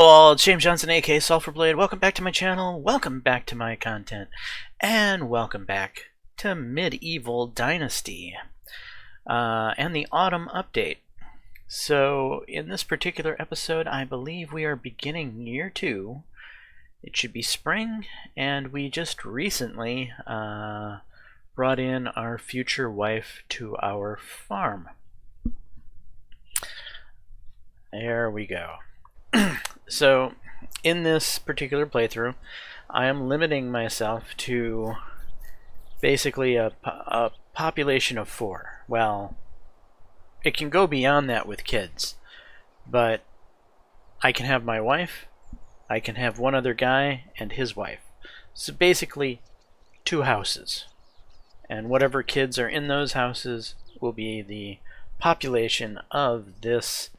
all, it's James Johnson, aka Sulphurblade. Welcome back to my channel, welcome back to my content, and welcome back to Medieval Dynasty and the Autumn Update. So, in this particular episode, I believe we are beginning Year 2. It should be spring, and we just recently brought in our future wife to our farm. There we go. So, in this particular playthrough, I am limiting myself to basically a population of 4. Well, it can go beyond that with kids, but I can have my wife, I can have one other guy, and his wife. So basically, 2 houses. And whatever kids are in those houses will be the population of this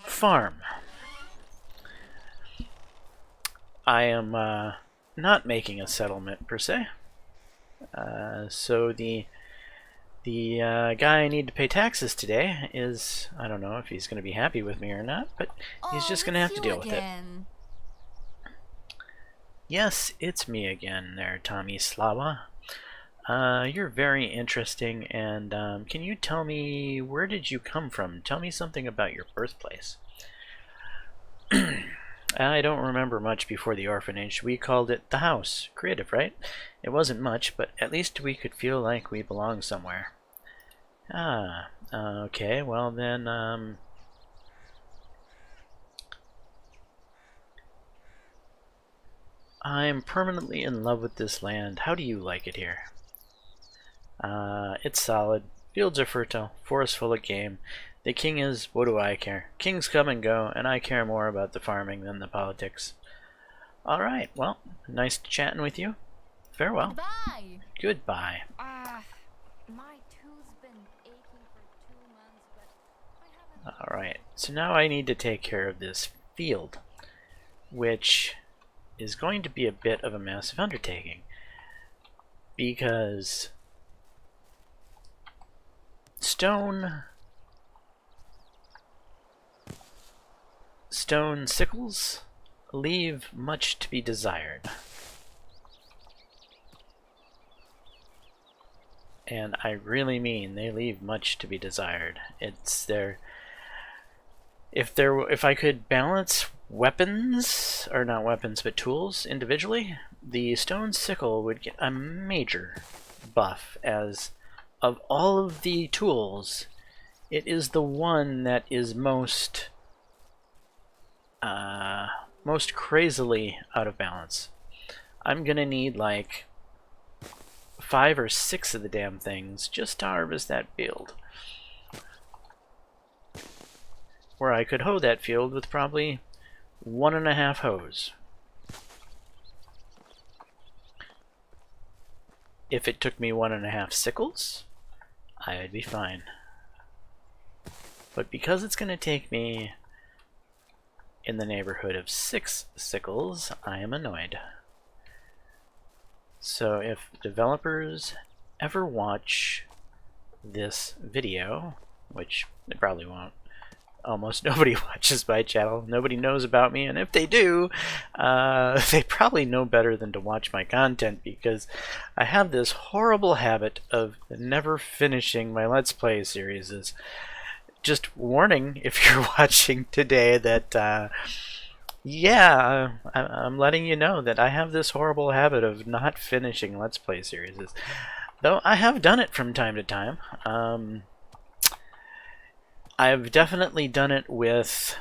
farm. I am not making a settlement per se. So the guy I need to pay taxes today is, I don't know if he's going to be happy with me or not, but he's just going to have to deal with it. Yes, it's me again there, Tommy Slawa. You're very interesting, and can you tell me, where did you come from? Tell me something about your birthplace. I don't remember much before the orphanage. We called it the house. Creative, right? It wasn't much, but at least we could feel like we belonged somewhere. Okay, well then, I'm permanently in love with this land. How do you like it here? It's solid. Fields are fertile. Forest full of game. The king is, what do I care? Kings come and go, and I care more about the farming than the politics. Alright, well, nice chatting with you. Farewell. Goodbye. Goodbye. My tooth's been aching for 2 months, but I haven't... Alright, so now I need to take care of this field, which is going to be a bit of a massive undertaking, because stone sickles leave much to be desired. And I really mean they leave much to be desired. It's their... If I could balance weapons, or not weapons, but tools individually, the stone sickle would get a major buff, as of all of the tools, it is the one that is most crazily out of balance. I'm gonna need like 5 or 6 of the damn things just to harvest that field, where I could hoe that field with probably 1.5 hoes. If it took me 1.5 sickles, I'd be fine. But because it's going to take me in the neighborhood of 6 sickles, I am annoyed. So if developers ever watch this video, which they probably won't, almost nobody watches my channel, nobody knows about me, and if they do, they probably know better than to watch my content, because I have this horrible habit of never finishing my Let's Play series. Just warning, if you're watching today, that yeah, I'm letting you know that I have this horrible habit of not finishing Let's Play series, though I have done it from time to time. I've definitely done it with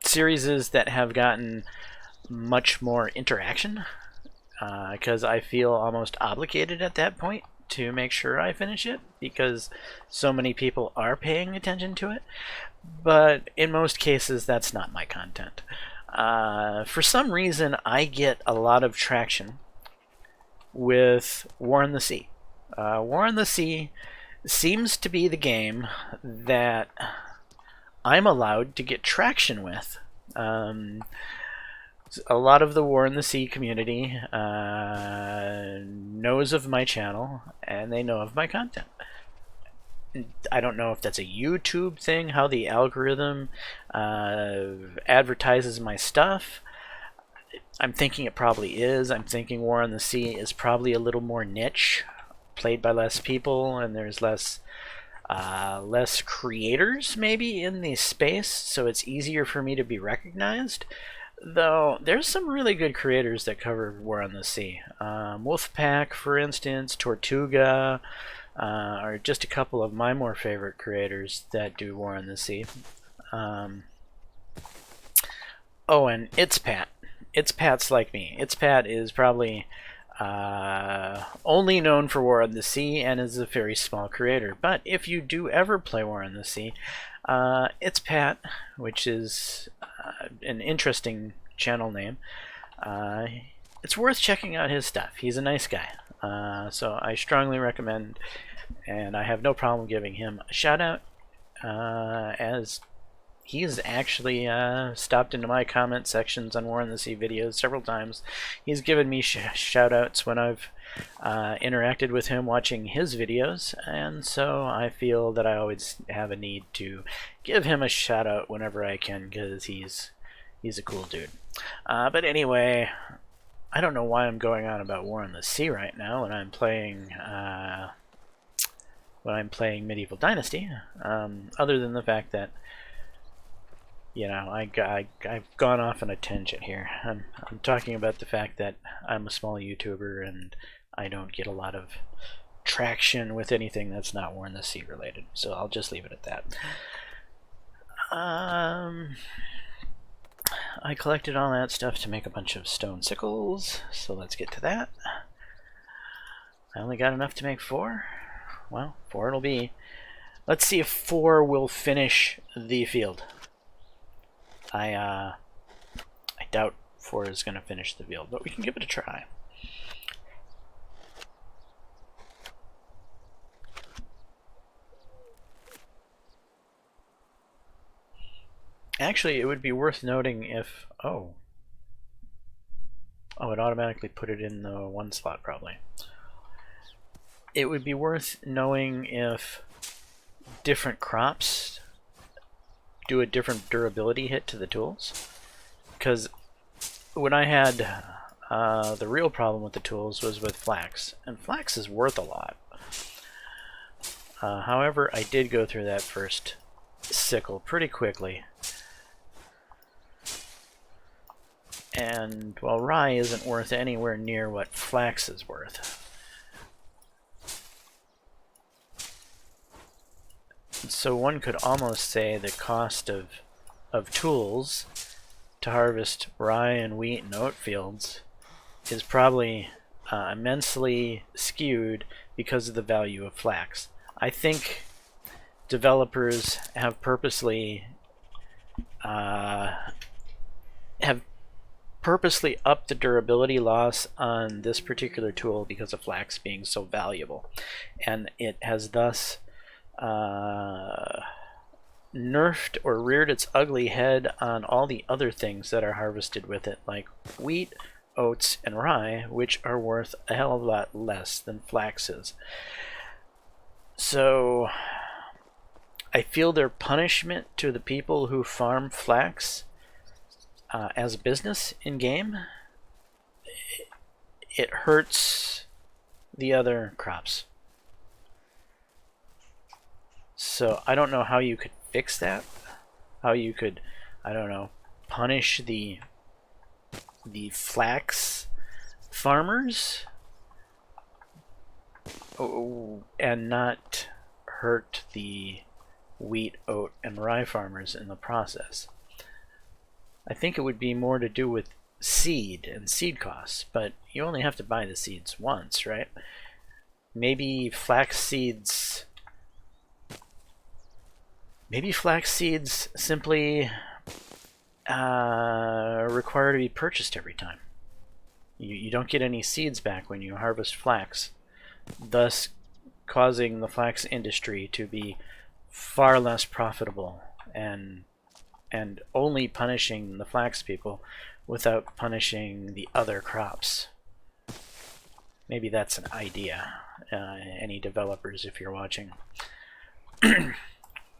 series that have gotten much more interaction, because I feel almost obligated at that point to make sure I finish it, because so many people are paying attention to it. But in most cases, that's not my content. For some reason, I get a lot of traction with War in the Sea. War in the Sea seems to be the game that I'm allowed to get traction with. A lot of the War in the Sea community knows of my channel, and they know of my content. I don't know if that's a YouTube thing, how the algorithm advertises my stuff. I'm thinking it probably is. I'm thinking War on the Sea is probably a little more niche, played by less people, and there's less creators maybe in the space, so it's easier for me to be recognized. Though there's some really good creators that cover War on the Sea. Wolfpack, for instance, Tortuga, are just a couple of my more favorite creators that do War on the Sea. Oh, and It's Pat. It's Pat's like me. It's Pat is probably only known for War on the Sea and is a very small creator. But if you do ever play War on the Sea, It's Pat, which is an interesting channel name, it's worth checking out his stuff. He's a nice guy. So I strongly recommend, and I have no problem giving him a shout out, as he's actually stopped into my comment sections on War on the Sea videos several times. He's given me shout outs when I've interacted with him watching his videos, and so I feel that I always have a need to give him a shout out whenever I can, because he's a cool dude. But anyway, I don't know why I'm going on about War on the Sea right now when I'm playing Medieval Dynasty, other than the fact that, you know, I've gone off on a tangent here. I'm talking about the fact that I'm a small YouTuber and I don't get a lot of traction with anything that's not War on the Sea related. So I'll just leave it at that. I collected all that stuff to make a bunch of stone sickles, so let's get to that. I only got enough to make 4. Well, 4 it'll be. Let's see if 4 will finish the field. I doubt 4 is going to finish the field, but we can give it a try. Actually, it would be worth noting if... Oh, it automatically put it in the 1 slot, probably. It would be worth knowing if different crops do a different durability hit to the tools. Because when I had the real problem with the tools was with flax, and flax is worth a lot. However, I did go through that first sickle pretty quickly. And while rye isn't worth anywhere near what flax is worth, so one could almost say the cost of tools to harvest rye and wheat and oat fields is probably immensely skewed because of the value of flax. I think developers have purposely upped the durability loss on this particular tool because of flax being so valuable, and it has thus nerfed or reared its ugly head on all the other things that are harvested with it, like wheat, oats, and rye, which are worth a hell of a lot less than flax is. So I feel their punishment to the people who farm flax as a business in game, it hurts the other crops. So I don't know how you could fix that. How you could, I don't know, punish the flax farmers and not hurt the wheat, oat, and rye farmers in the process. I think it would be more to do with seed and seed costs, but you only have to buy the seeds once, right? Maybe flax seeds simply require to be purchased every time. You don't get any seeds back when you harvest flax, thus causing the flax industry to be far less profitable and only punishing the flax people without punishing the other crops. Maybe that's an idea. Any developers, if you're watching.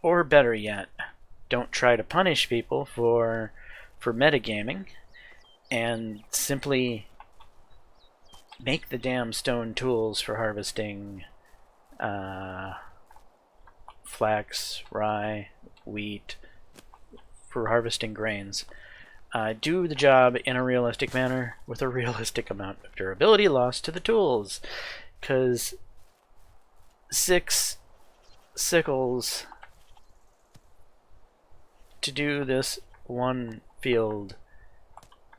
Or better yet, don't try to punish people for metagaming, and simply make the damn stone tools for harvesting flax, rye, wheat, for harvesting grains. Do the job in a realistic manner with a realistic amount of durability loss to the tools, because 6 sickles to do this one field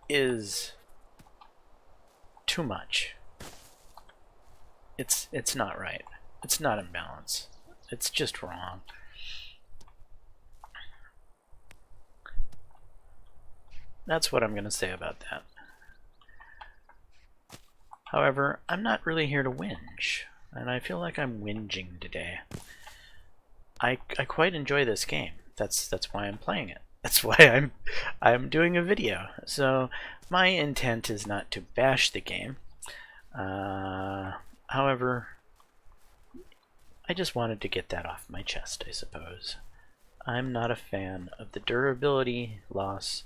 is too much. It's not right. It's not in balance. It's just wrong. That's what I'm going to say about that. However, I'm not really here to whinge, and I feel like I'm whinging today. I quite enjoy this game. That's why I'm playing it. That's why I'm doing a video. So my intent is not to bash the game. However, I just wanted to get that off my chest, I suppose. I'm not a fan of the durability loss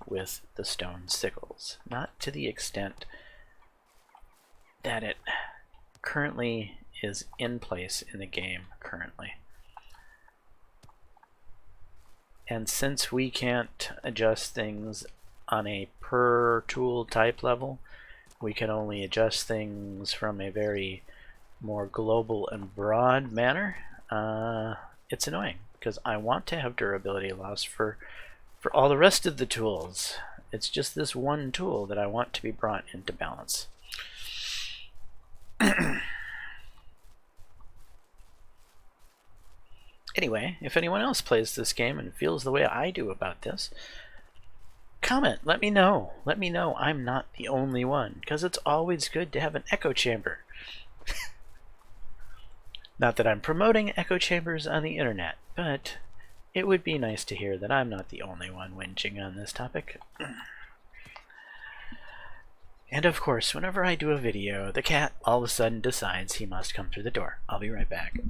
with the stone sickles. Not to the extent that it currently is in place in the game currently. And since we can't adjust things on a per tool type level, we can only adjust things from a very more global and broad manner. It's annoying because I want to have durability loss for all the rest of the tools. It's just this one tool that I want to be brought into balance. Anyway, if anyone else plays this game and feels the way I do about this, comment, let me know. Let me know I'm not the only one, because it's always good to have an echo chamber. Not that I'm promoting echo chambers on the internet, but it would be nice to hear that I'm not the only one whinging on this topic. And of course, whenever I do a video, the cat all of a sudden decides he must come through the door. I'll be right back.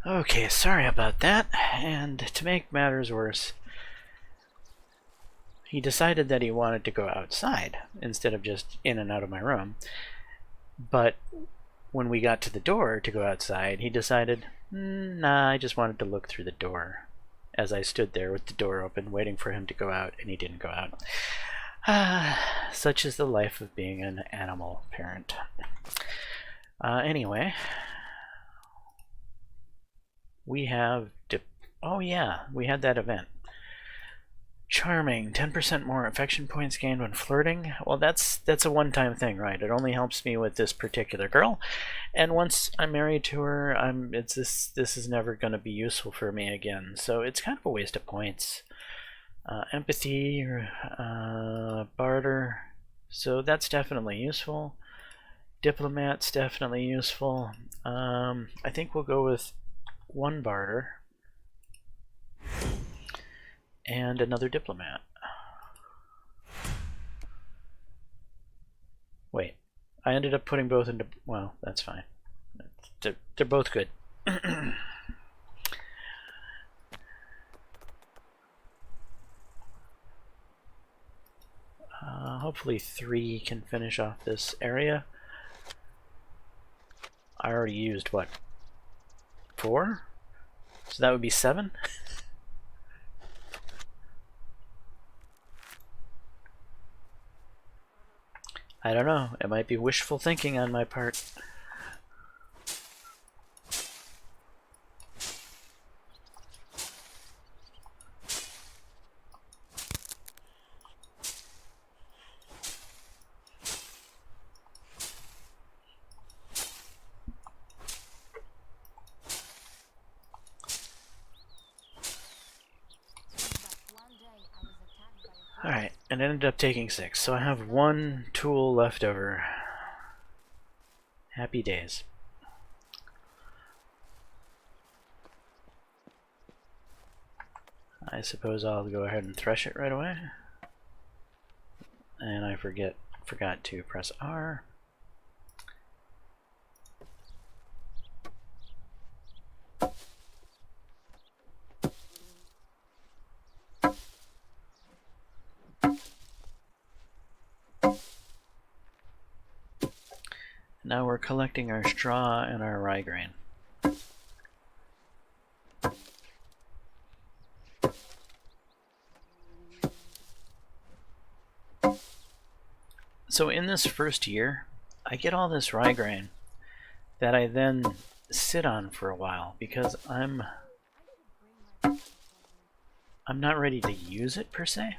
Okay, sorry about that. And to make matters worse, he decided that he wanted to go outside instead of just in and out of my room. But when we got to the door to go outside, he decided, nah, I just wanted to look through the door. As I stood there with the door open, waiting for him to go out, and he didn't go out. Such is the life of being an animal parent. Anyway, we have oh yeah, we had that event. Charming, 10% more affection points gained when flirting. Well, that's a one-time thing, right? It only helps me with this particular girl, and once I'm married to her, this is never going to be useful for me again. So it's kind of a waste of points. Empathy, barter. So that's definitely useful. Diplomat's definitely useful. I think we'll go with one barter and another diplomat. Wait, I ended up putting both into, well, that's fine. They're both good. hopefully 3 can finish off this area. I already used, what, 4? So that would be 7? I don't know. It might be wishful thinking on my part. Alright, and it ended up taking 6, so I have 1 tool left over. Happy days. I suppose I'll go ahead and thresh it right away. And I forgot to press R. Now we're collecting our straw and our rye grain. So in this first year, I get all this rye grain that I then sit on for a while because I'm not ready to use it per se.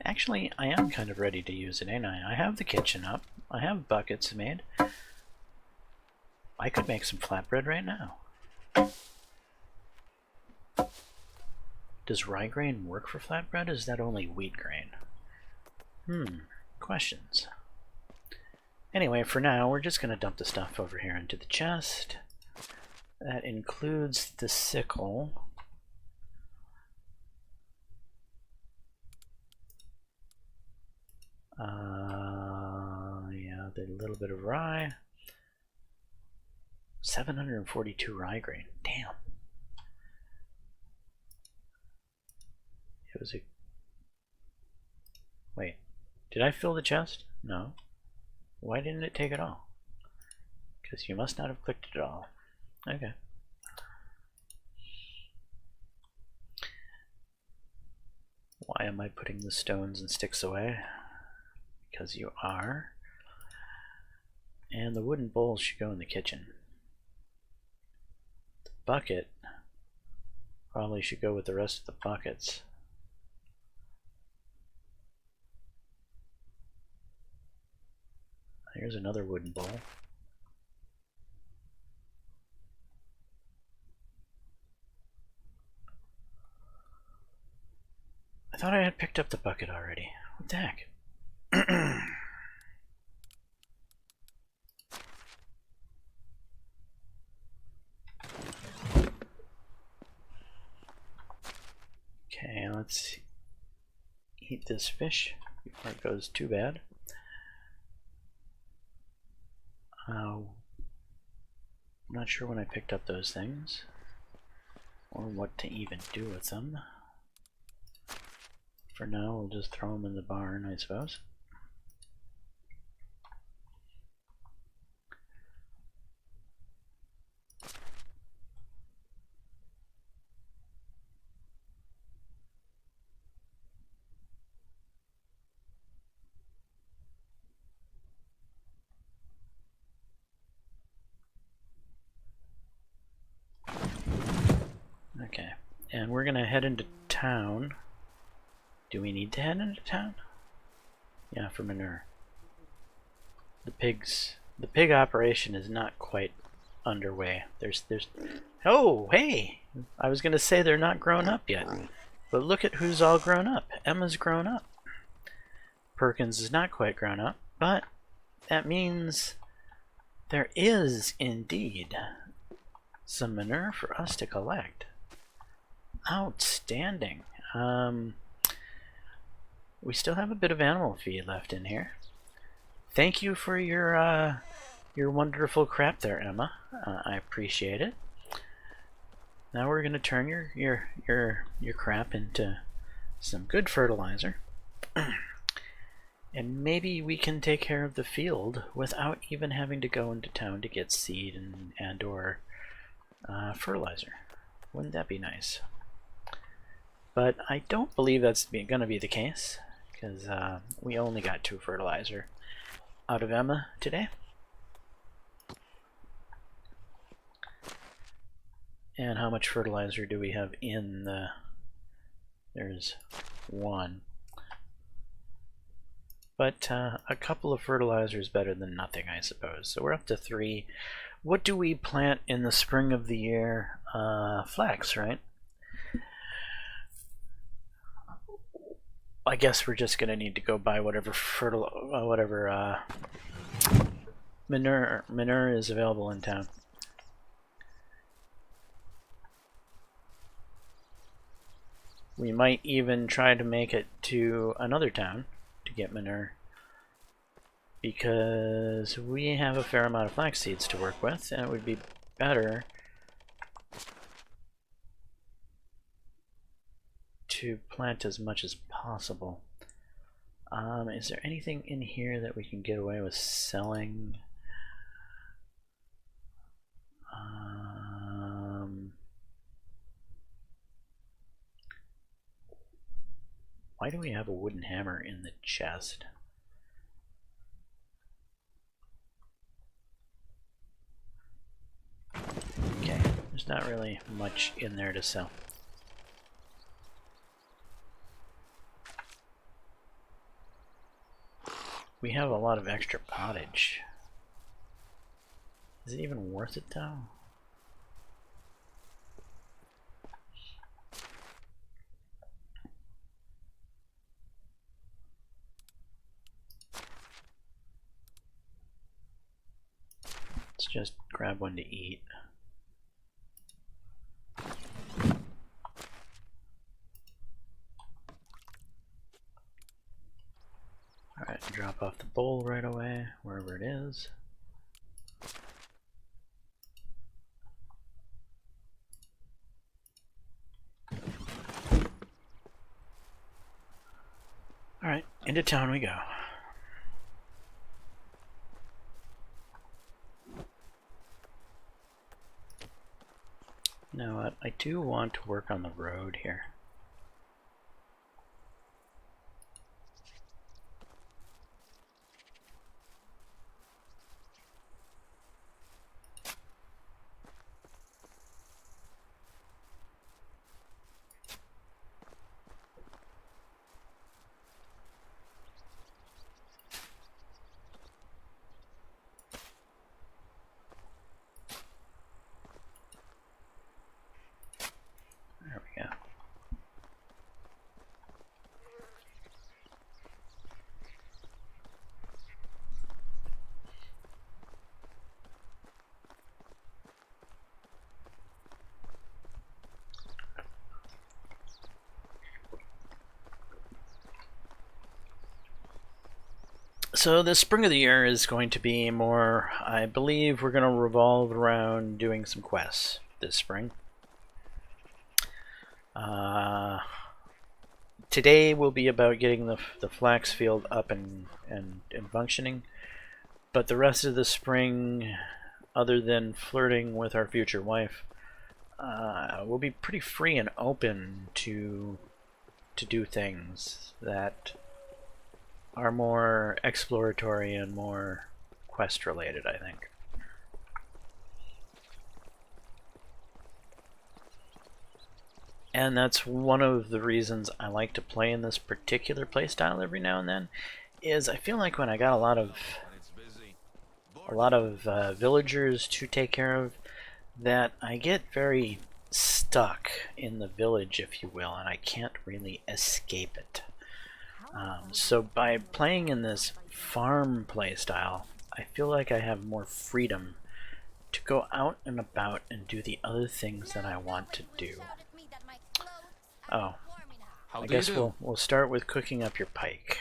Actually, I am kind of ready to use it, ain't I? I have the kitchen up. I have buckets made. I could make some flatbread right now. Does rye grain work for flatbread? Is that only wheat grain? Questions. Anyway, for now, we're just going to dump the stuff over here into the chest. That includes the sickle. Yeah, the little bit of rye. 742 rye grain. Damn. It was a... Wait, did I fill the chest? No. Why didn't it take it all? Because you must not have clicked it all. Okay. Why am I putting the stones and sticks away? Because you are. And the wooden bowls should go in the kitchen. The bucket probably should go with the rest of the buckets. Here's another wooden bowl. I thought I had picked up the bucket already. What the heck? Okay, let's eat this fish before it goes too bad. I'm not sure when I picked up those things or what to even do with them. For now, we'll just throw them in the barn, I suppose. Okay, and we're gonna head into town. Do we need to head into town? Yeah, for manure. The pig operation is not quite underway. There's oh, hey! I was gonna say they're not grown up yet. But look at who's all grown up. Emma's grown up. Perkins is not quite grown up, but that means there is indeed some manure for us to collect. Outstanding. We still have a bit of animal feed left in here. Thank you for your wonderful crap there, Emma. I appreciate it. Now we're gonna turn your crap into some good fertilizer. And maybe we can take care of the field without even having to go into town to get seed and or fertilizer. Wouldn't that be nice? But I don't believe that's going to be the case, because we only got 2 fertilizer out of Emma today. And how much fertilizer do we have in the... There's 1. But a couple of fertilizers better than nothing, I suppose. So we're up to 3. What do we plant in the spring of the year? Flax, right? I guess we're just gonna need to go buy whatever manure is available in town. We might even try to make it to another town to get manure, because we have a fair amount of flax seeds to work with, and it would be better to plant as much as possible. Is there anything in here that we can get away with selling? Why do we have a wooden hammer in the chest? Okay, there's not really much in there to sell. We have a lot of extra pottage. Is it even worth it though? Let's just grab one to eat. Alright, drop off the bowl right away, wherever it is. Alright, into town we go. You know what, I do want to work on the road here. There we go. So the spring of the year is going to be more, I believe we're going to revolve around doing some quests this spring. Today will be about getting the flax field up and functioning, but the rest of the spring, other than flirting with our future wife, we'll be pretty free and open to do things that are more exploratory and more quest related, I think. And that's one of the reasons I like to play in this particular playstyle every now and then, is I feel like when I got a lot of villagers to take care of, that I get very stuck in the village, if you will, and I can't really escape it. So by playing in this farm playstyle, I feel like I have more freedom to go out and about and do the other things that I want to do. Oh, I guess we'll start with cooking up your pike.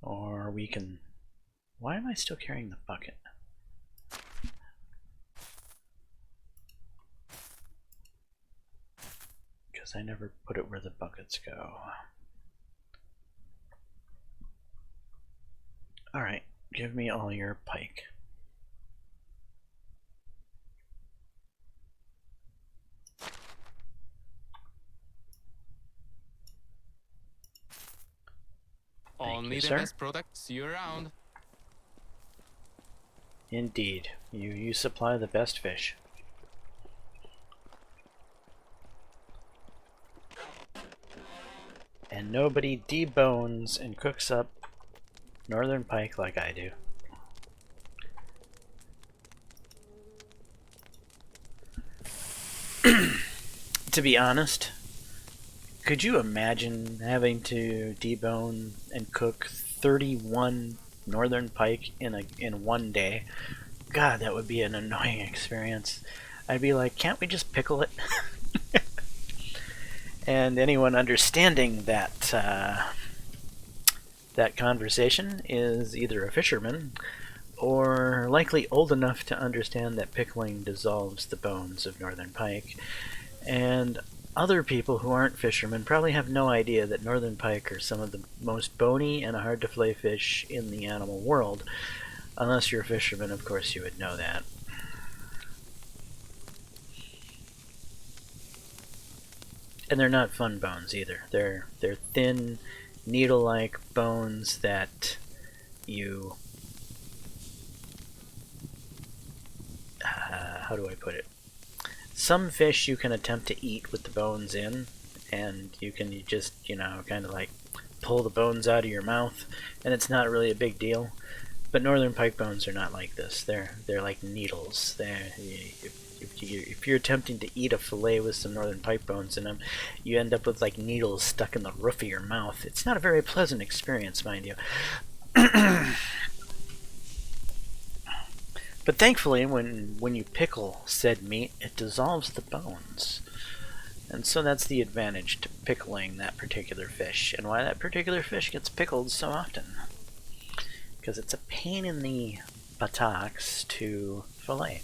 Or we can... Why am I still carrying the bucket? Because because I never put it where the buckets go. Alright, give me all your pike. Only the best product. See you around. Indeed, you supply the best fish. And nobody debones and cooks up northern pike like I do. To be honest, could you imagine having to debone and cook 31 northern pike in one day? God, that would be an annoying experience. I'd be like, can't we just pickle it? And anyone understanding that that conversation is either a fisherman or likely old enough to understand that pickling dissolves the bones of northern pike. And other people who aren't fishermen probably have no idea that northern pike are some of the most bony and hard to fillet fish in the animal world. Unless you're a fisherman, of course you would know that. And they're not fun bones either. They're thin, needle-like bones that you... how do I put it? Some fish you can attempt to eat with the bones in, and you can just, you know, kind of like pull the bones out of your mouth, and it's not really a big deal. But northern pike bones are not like this. They're like needles. If you're attempting to eat a fillet with some northern pike bones in them, you end up with like needles stuck in the roof of your mouth. It's not a very pleasant experience, mind you. But thankfully, when you pickle said meat, it dissolves the bones. And so that's the advantage to pickling that particular fish, and why that particular fish gets pickled so often. Because it's a pain in the buttocks to fillet.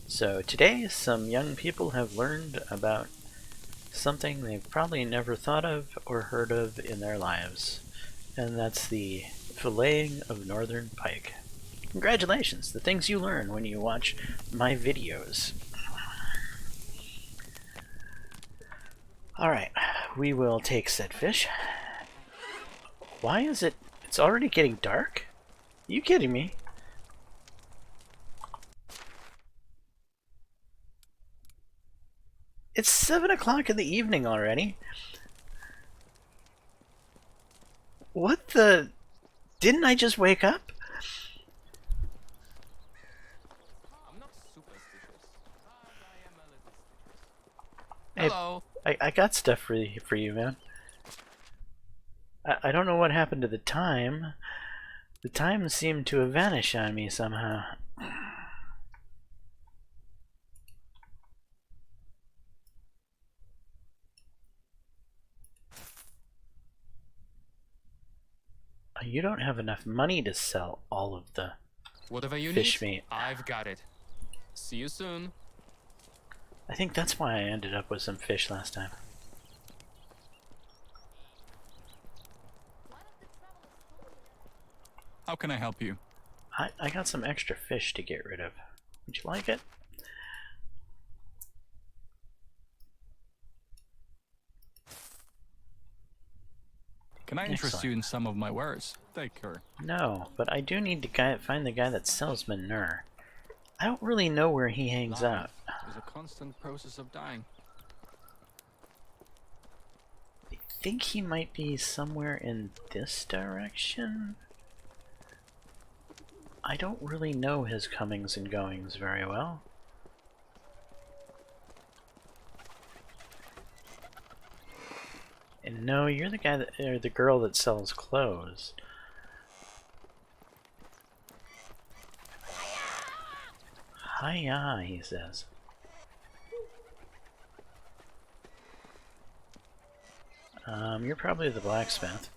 So today, some young people have learned about something they've probably never thought of or heard of in their lives, and that's the filleting of northern pike. Congratulations, the things you learn when you watch my videos. Alright, we will take said fish. Why is it... It's already getting dark? Are you kidding me? It's 7 o'clock in the evening already. What the... Didn't I just wake up? I'm not superstitious, but I am a little suspicious. Hello. I got stuff for you, man. I don't know what happened to the time. The time seemed to have vanished on me somehow. You don't have enough money to sell all of the Whatever you fish need, meat. I've got it. See you soon. I think that's why I ended up with some fish last time. How can I help you? I got some extra fish to get rid of. Would you like it? Can I interest you in some of my wares? Take care. No, but I do need to find the guy that sells manure. I don't really know where he hangs out. Life is a constant process of dying. I think he might be somewhere in this direction. I don't really know his comings and goings very well. And no, you're the guy that, or the girl that sells clothes. Hiya, he says. You're probably the blacksmith.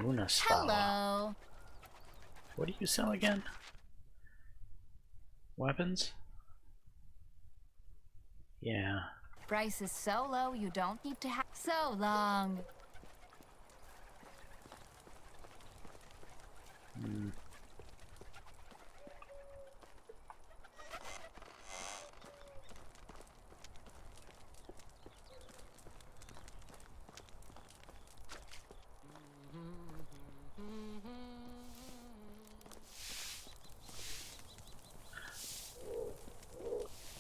Hello. What do you sell again? Weapons? Yeah. Price is so low, you don't need to have so long.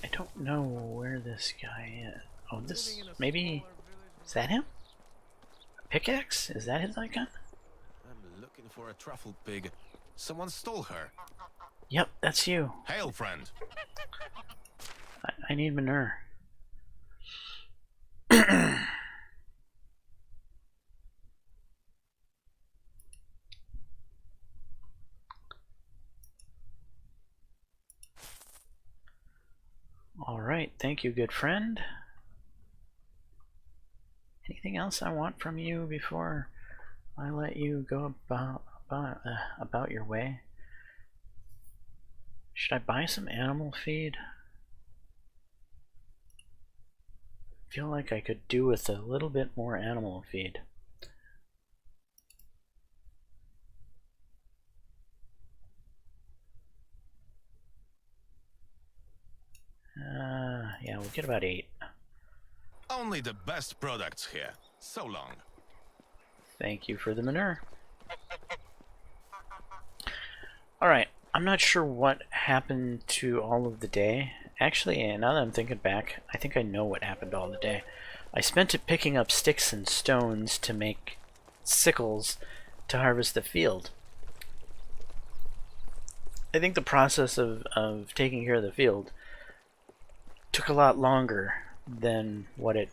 I don't know where this guy is. Oh, this... maybe... Is that him? A pickaxe? Is that his icon? I'm looking for a truffle pig. Someone stole her. Yep, that's you. Hail, friend. I need manure. Alright, thank you, good friend. Anything else I want from you before I let you go about your way? Should I buy some animal feed? I feel like I could do with a little bit more animal feed. Yeah, we'll get about 8. Only the best products here. So long. Thank you for the manure. Alright, I'm not sure what happened to all of the day. Actually, now that I'm thinking back, I think I know what happened all the day. I spent it picking up sticks and stones to make sickles to harvest the field. I think the process of taking care of the field took a lot longer than what it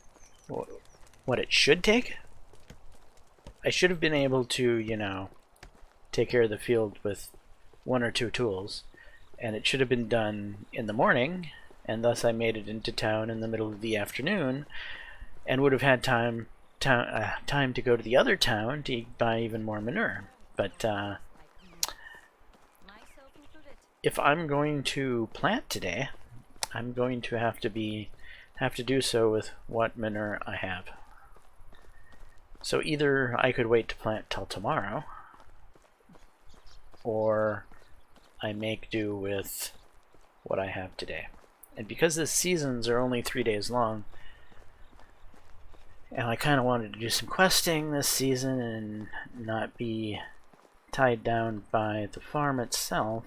should take. I should have been able to, you know, take care of the field with 1 or 2 tools, and it should have been done in the morning, and thus I made it into town in the middle of the afternoon, and would have had time to go to the other town to buy even more manure. But if I'm going to plant today, I'm going to have to do so with what manure I have. So either I could wait to plant till tomorrow, or I make do with what I have today. And because the seasons are only 3 days long, and I kind of wanted to do some questing this season and not be tied down by the farm itself,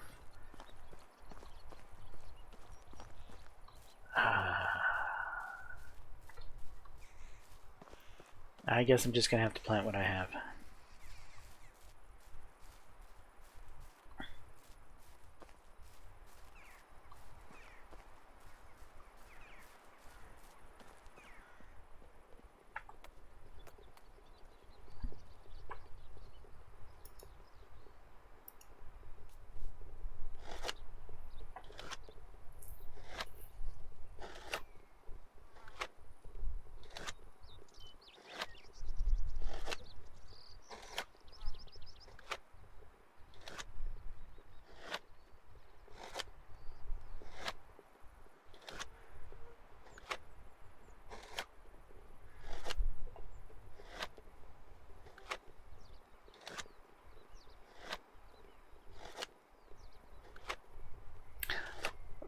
I guess I'm just gonna have to plant what I have.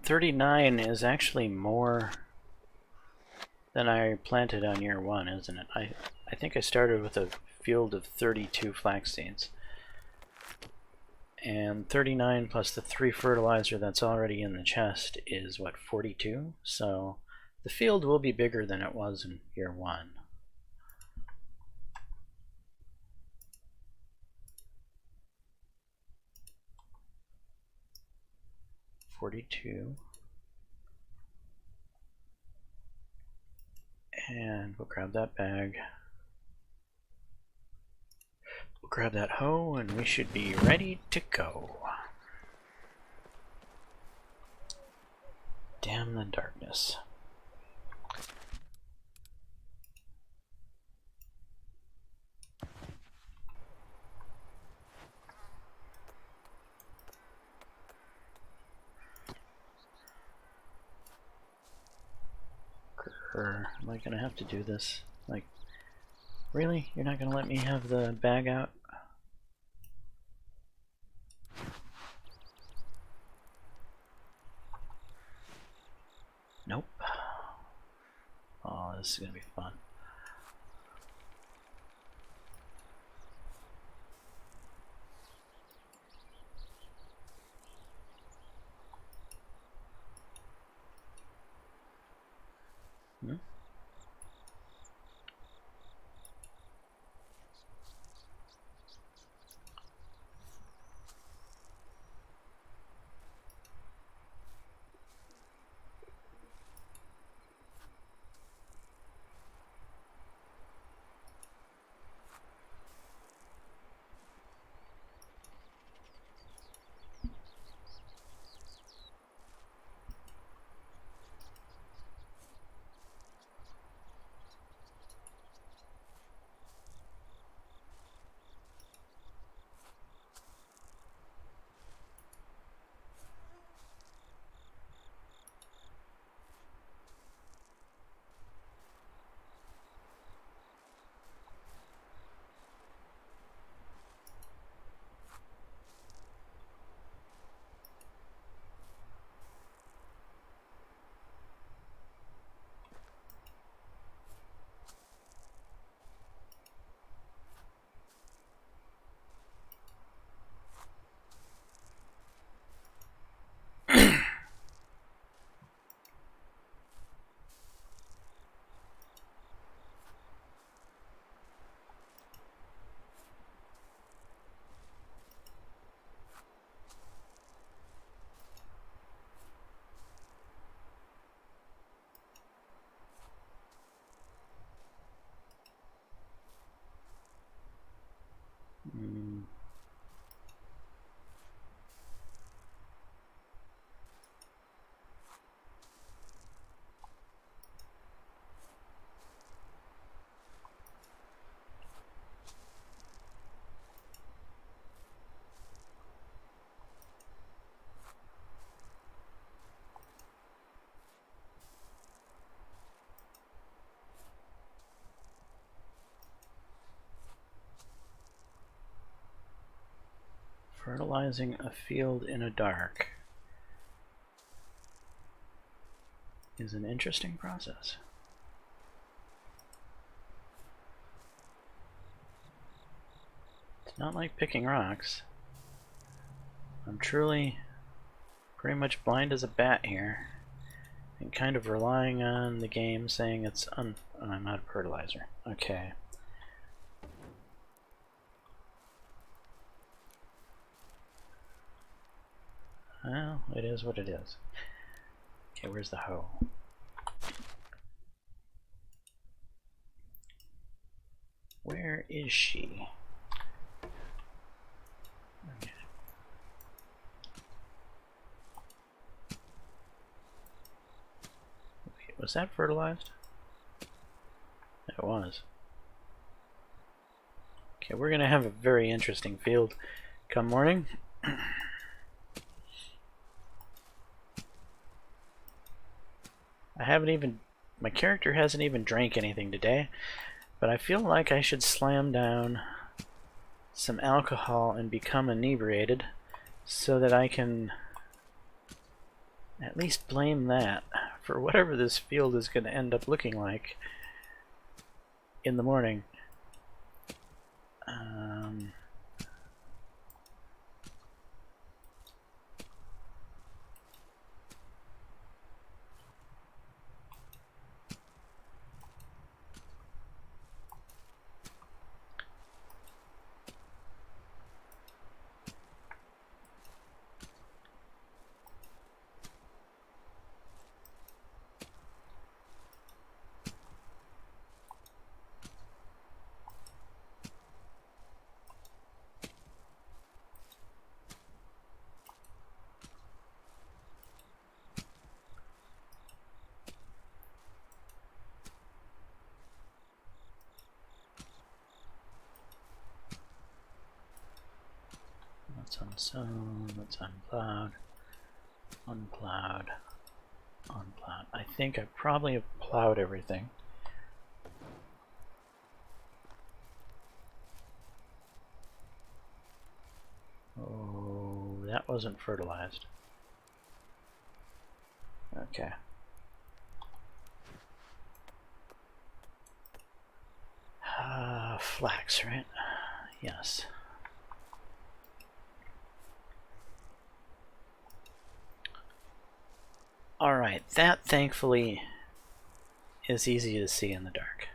$39 is actually more than I planted on year 1, isn't it? I think I started with a field of 32 flax seeds. And 39 plus the 3 fertilizer that's already in the chest is, what, 42? So the field will be bigger than it was in year 1. And we'll grab that bag. We'll grab that hoe and we should be ready to go. Damn the darkness. her. Am I gonna have to do this? Like, really? You're not gonna let me have the bag out? Nope. Oh, this is gonna be fun. Hmm? Mm. Fertilizing a field in a dark is an interesting process. It's not like picking rocks. I'm truly pretty much blind as a bat here, and kind of relying on the game saying it's oh, I'm out of fertilizer. Okay. Well, it is what it is. Okay, where's the hoe? Where is she? Okay. Wait, was that fertilized? It was. Okay, we're gonna have a very interesting field come morning. My character hasn't even drank anything today, but I feel like I should slam down some alcohol and become inebriated so that I can at least blame that for whatever this field is going to end up looking like in the morning. Let's unsown, let's unplowed, unplowed. Unplowed. I think I probably have plowed everything. Oh, that wasn't fertilized. Okay. Flax, right? Yes. Alright, that thankfully is easy to see in the dark.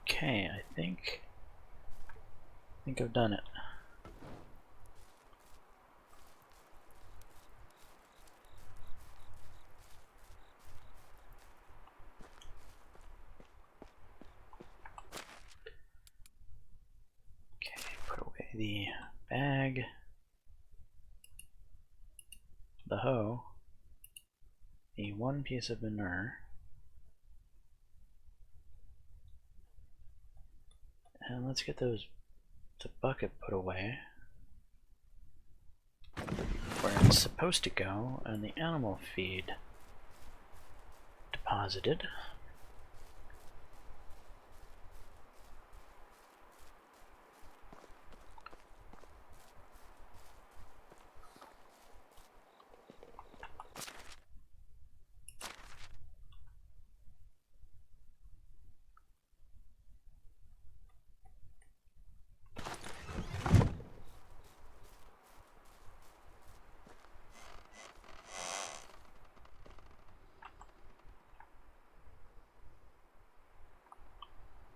Okay, I think I've done it. Okay, put away the bag, the hoe, the one piece of manure, and let's get the bucket put away where it's supposed to go, and the animal feed deposited.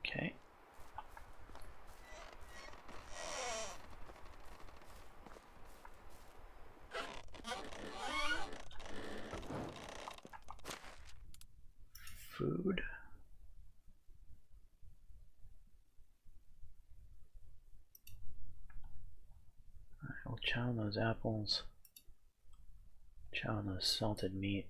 Okay. Food. Alright, we'll chow on those apples. Chow on the salted meat.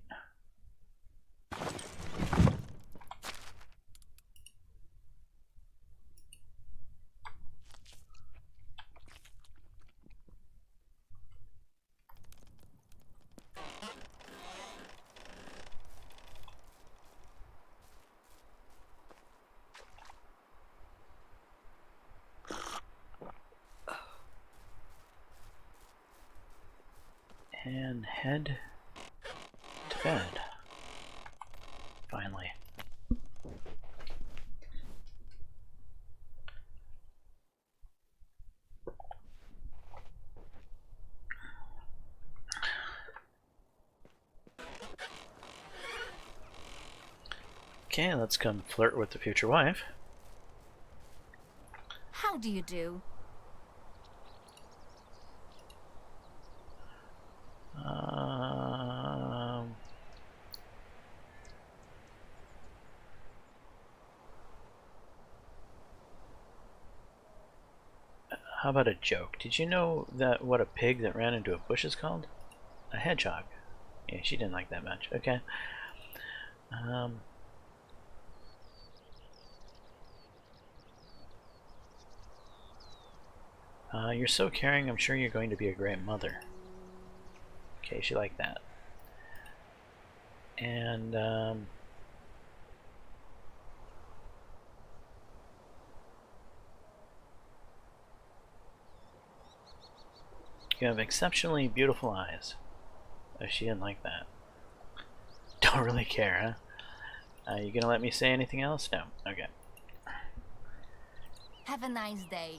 And head to bed. Finally. Okay, let's come flirt with the future wife. How do you do? Um, how about a joke? Did you know that what a pig that ran into a bush is called? A hedgehog. Yeah, she didn't like that much. Okay. You're so caring, I'm sure you're going to be a great mother. Okay, she liked that. And, you have exceptionally beautiful eyes. Oh, she didn't like that. Don't really care, huh? You gonna let me say anything else? No. Okay. Have a nice day.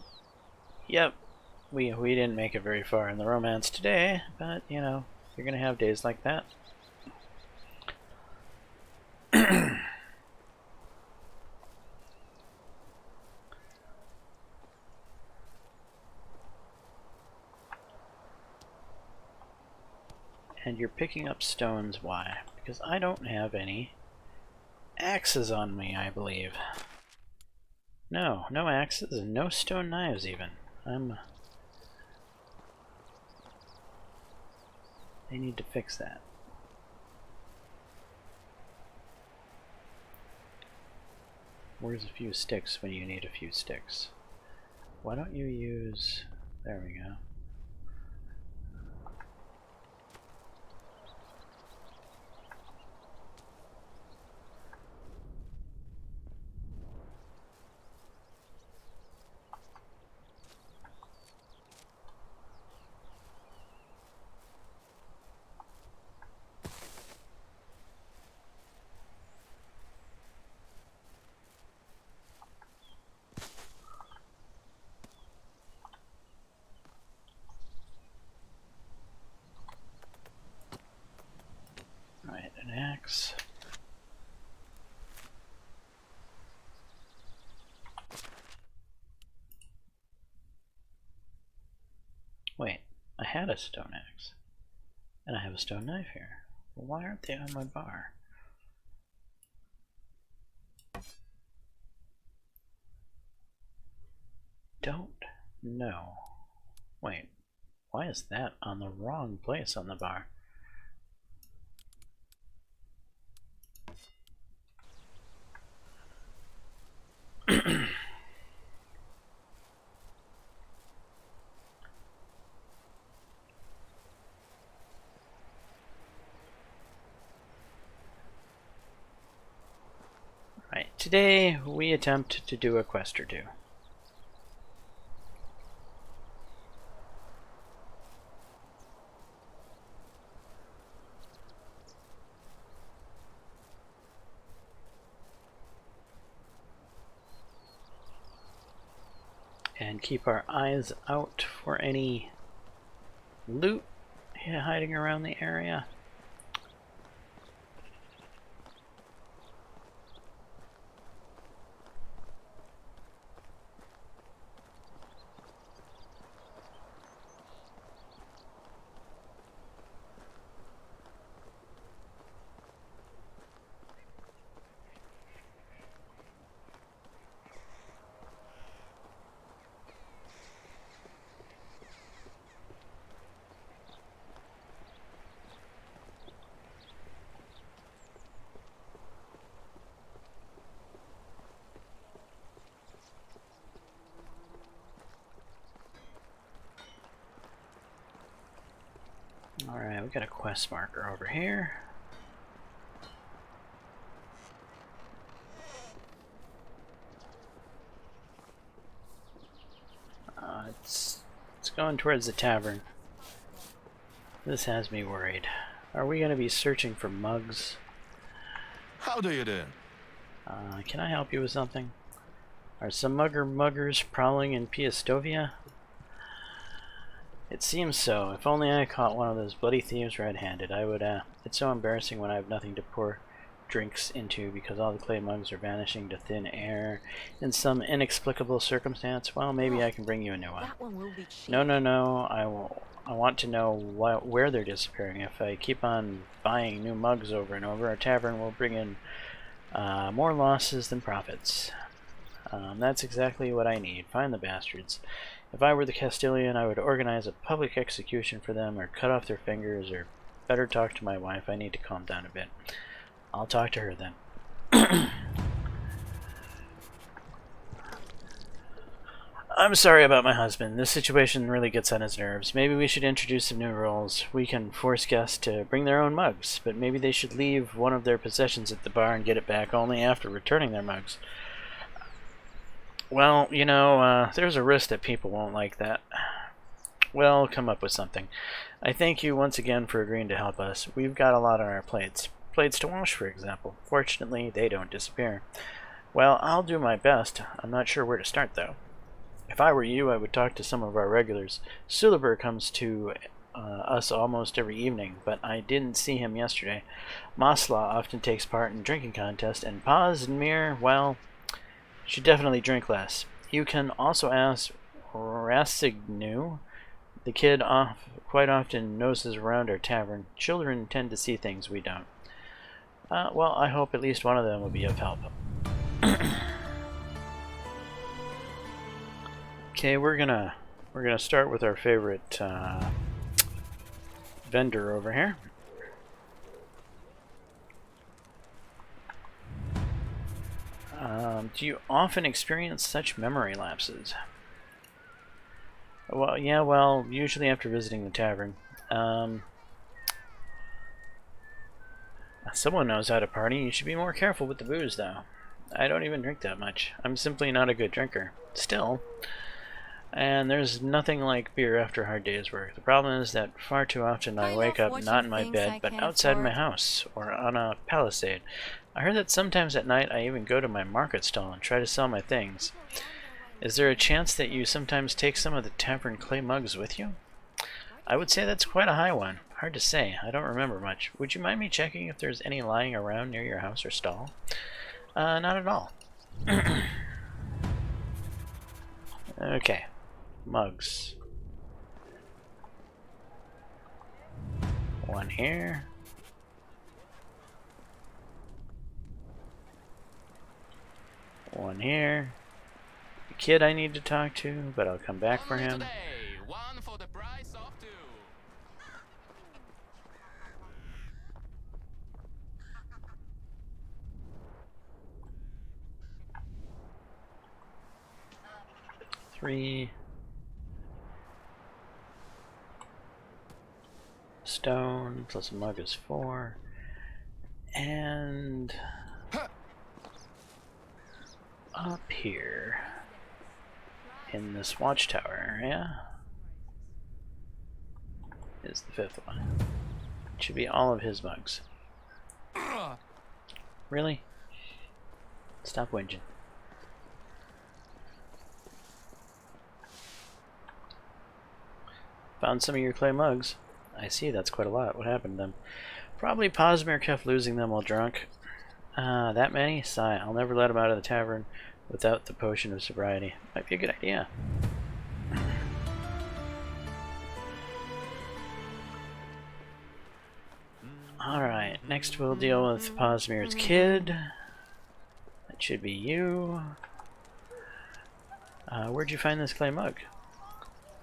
Yep. We didn't make it very far in the romance today, but, you know, you're gonna have days like that. And you're picking up stones, why? Because I don't have any axes on me, I believe. No, no axes and no stone knives even. They need to fix that. Where's a few sticks when you need a few sticks? Why don't you use... There we go. Alright, an axe. Wait, I had a stone axe. And I have a stone knife here. Well, why aren't they on my bar? Don't know. Wait, why is that on the wrong place on the bar? Right, today we attempt to do a quest or two. And keep our eyes out for any loot hiding around the area. Alright, we got a quest marker over here. It's going towards the tavern. This has me worried. Are we going to be searching for mugs? How do you do? Can I help you with something? Are some muggers prowling in Piastovia? It seems so. If only I caught one of those bloody thieves red-handed, I would, it's so embarrassing when I have nothing to pour drinks into because all the clay mugs are vanishing to thin air in some inexplicable circumstance? Well, maybe I can bring you a new one. That one will be cheap. No. I want to know where they're disappearing. If I keep on buying new mugs over and over, our tavern will bring in more losses than profits. That's exactly what I need. Find the bastards. If I were the Castilian, I would organize a public execution for them, or cut off their fingers, or better talk to my wife. I need to calm down a bit. I'll talk to her then. I'm sorry about my husband. This situation really gets on his nerves. Maybe we should introduce some new rules. We can force guests to bring their own mugs, but maybe they should leave one of their possessions at the bar and get it back only after returning their mugs. Well, you know, there's a risk that people won't like that. We'll come up with something. I thank you once again for agreeing to help us. We've got a lot on our plates. Plates to wash, for example. Fortunately, they don't disappear. Well, I'll do my best. I'm not sure where to start, though. If I were you, I would talk to some of our regulars. Suliber comes to us almost every evening, but I didn't see him yesterday. Masla often takes part in drinking contests, and Paz and Mir, well, should definitely drink less. You can also ask Rassignu. The kid quite often noses around our tavern. Children tend to see things we don't. Well, I hope at least one of them will be of help. Okay, we're gonna start with our favorite vendor over here. Do you often experience such memory lapses? Well, yeah, well, usually after visiting the tavern. Someone knows how to party. You should be more careful with the booze, though. I don't even drink that much. I'm simply not a good drinker. Still. And there's nothing like beer after a hard day's work. The problem is that far too often I wake up not in my bed, but outside my house, or on a palisade. I heard that sometimes at night I even go to my market stall and try to sell my things. Is there a chance that you sometimes take some of the tavern clay mugs with you? I would say that's quite a high one. Hard to say. I don't remember much. Would you mind me checking if there's any lying around near your house or stall? Not at all. Okay. Mugs. One here. One here. The kid I need to talk to, but I'll come back for him. Today, one for the price of two. Three. Stone plus a mug is 4. And up here in this watchtower area is the 5th one. It should be all of his mugs. Really? Stop whinging. Found some of your clay mugs. I see, that's quite a lot. What happened to them? Probably Posmir kept losing them while drunk. That many? Sigh. I'll never let him out of the tavern without the potion of sobriety. Might be a good idea. Alright, next we'll deal with Posmir's kid. That should be you. Where'd you find this clay mug?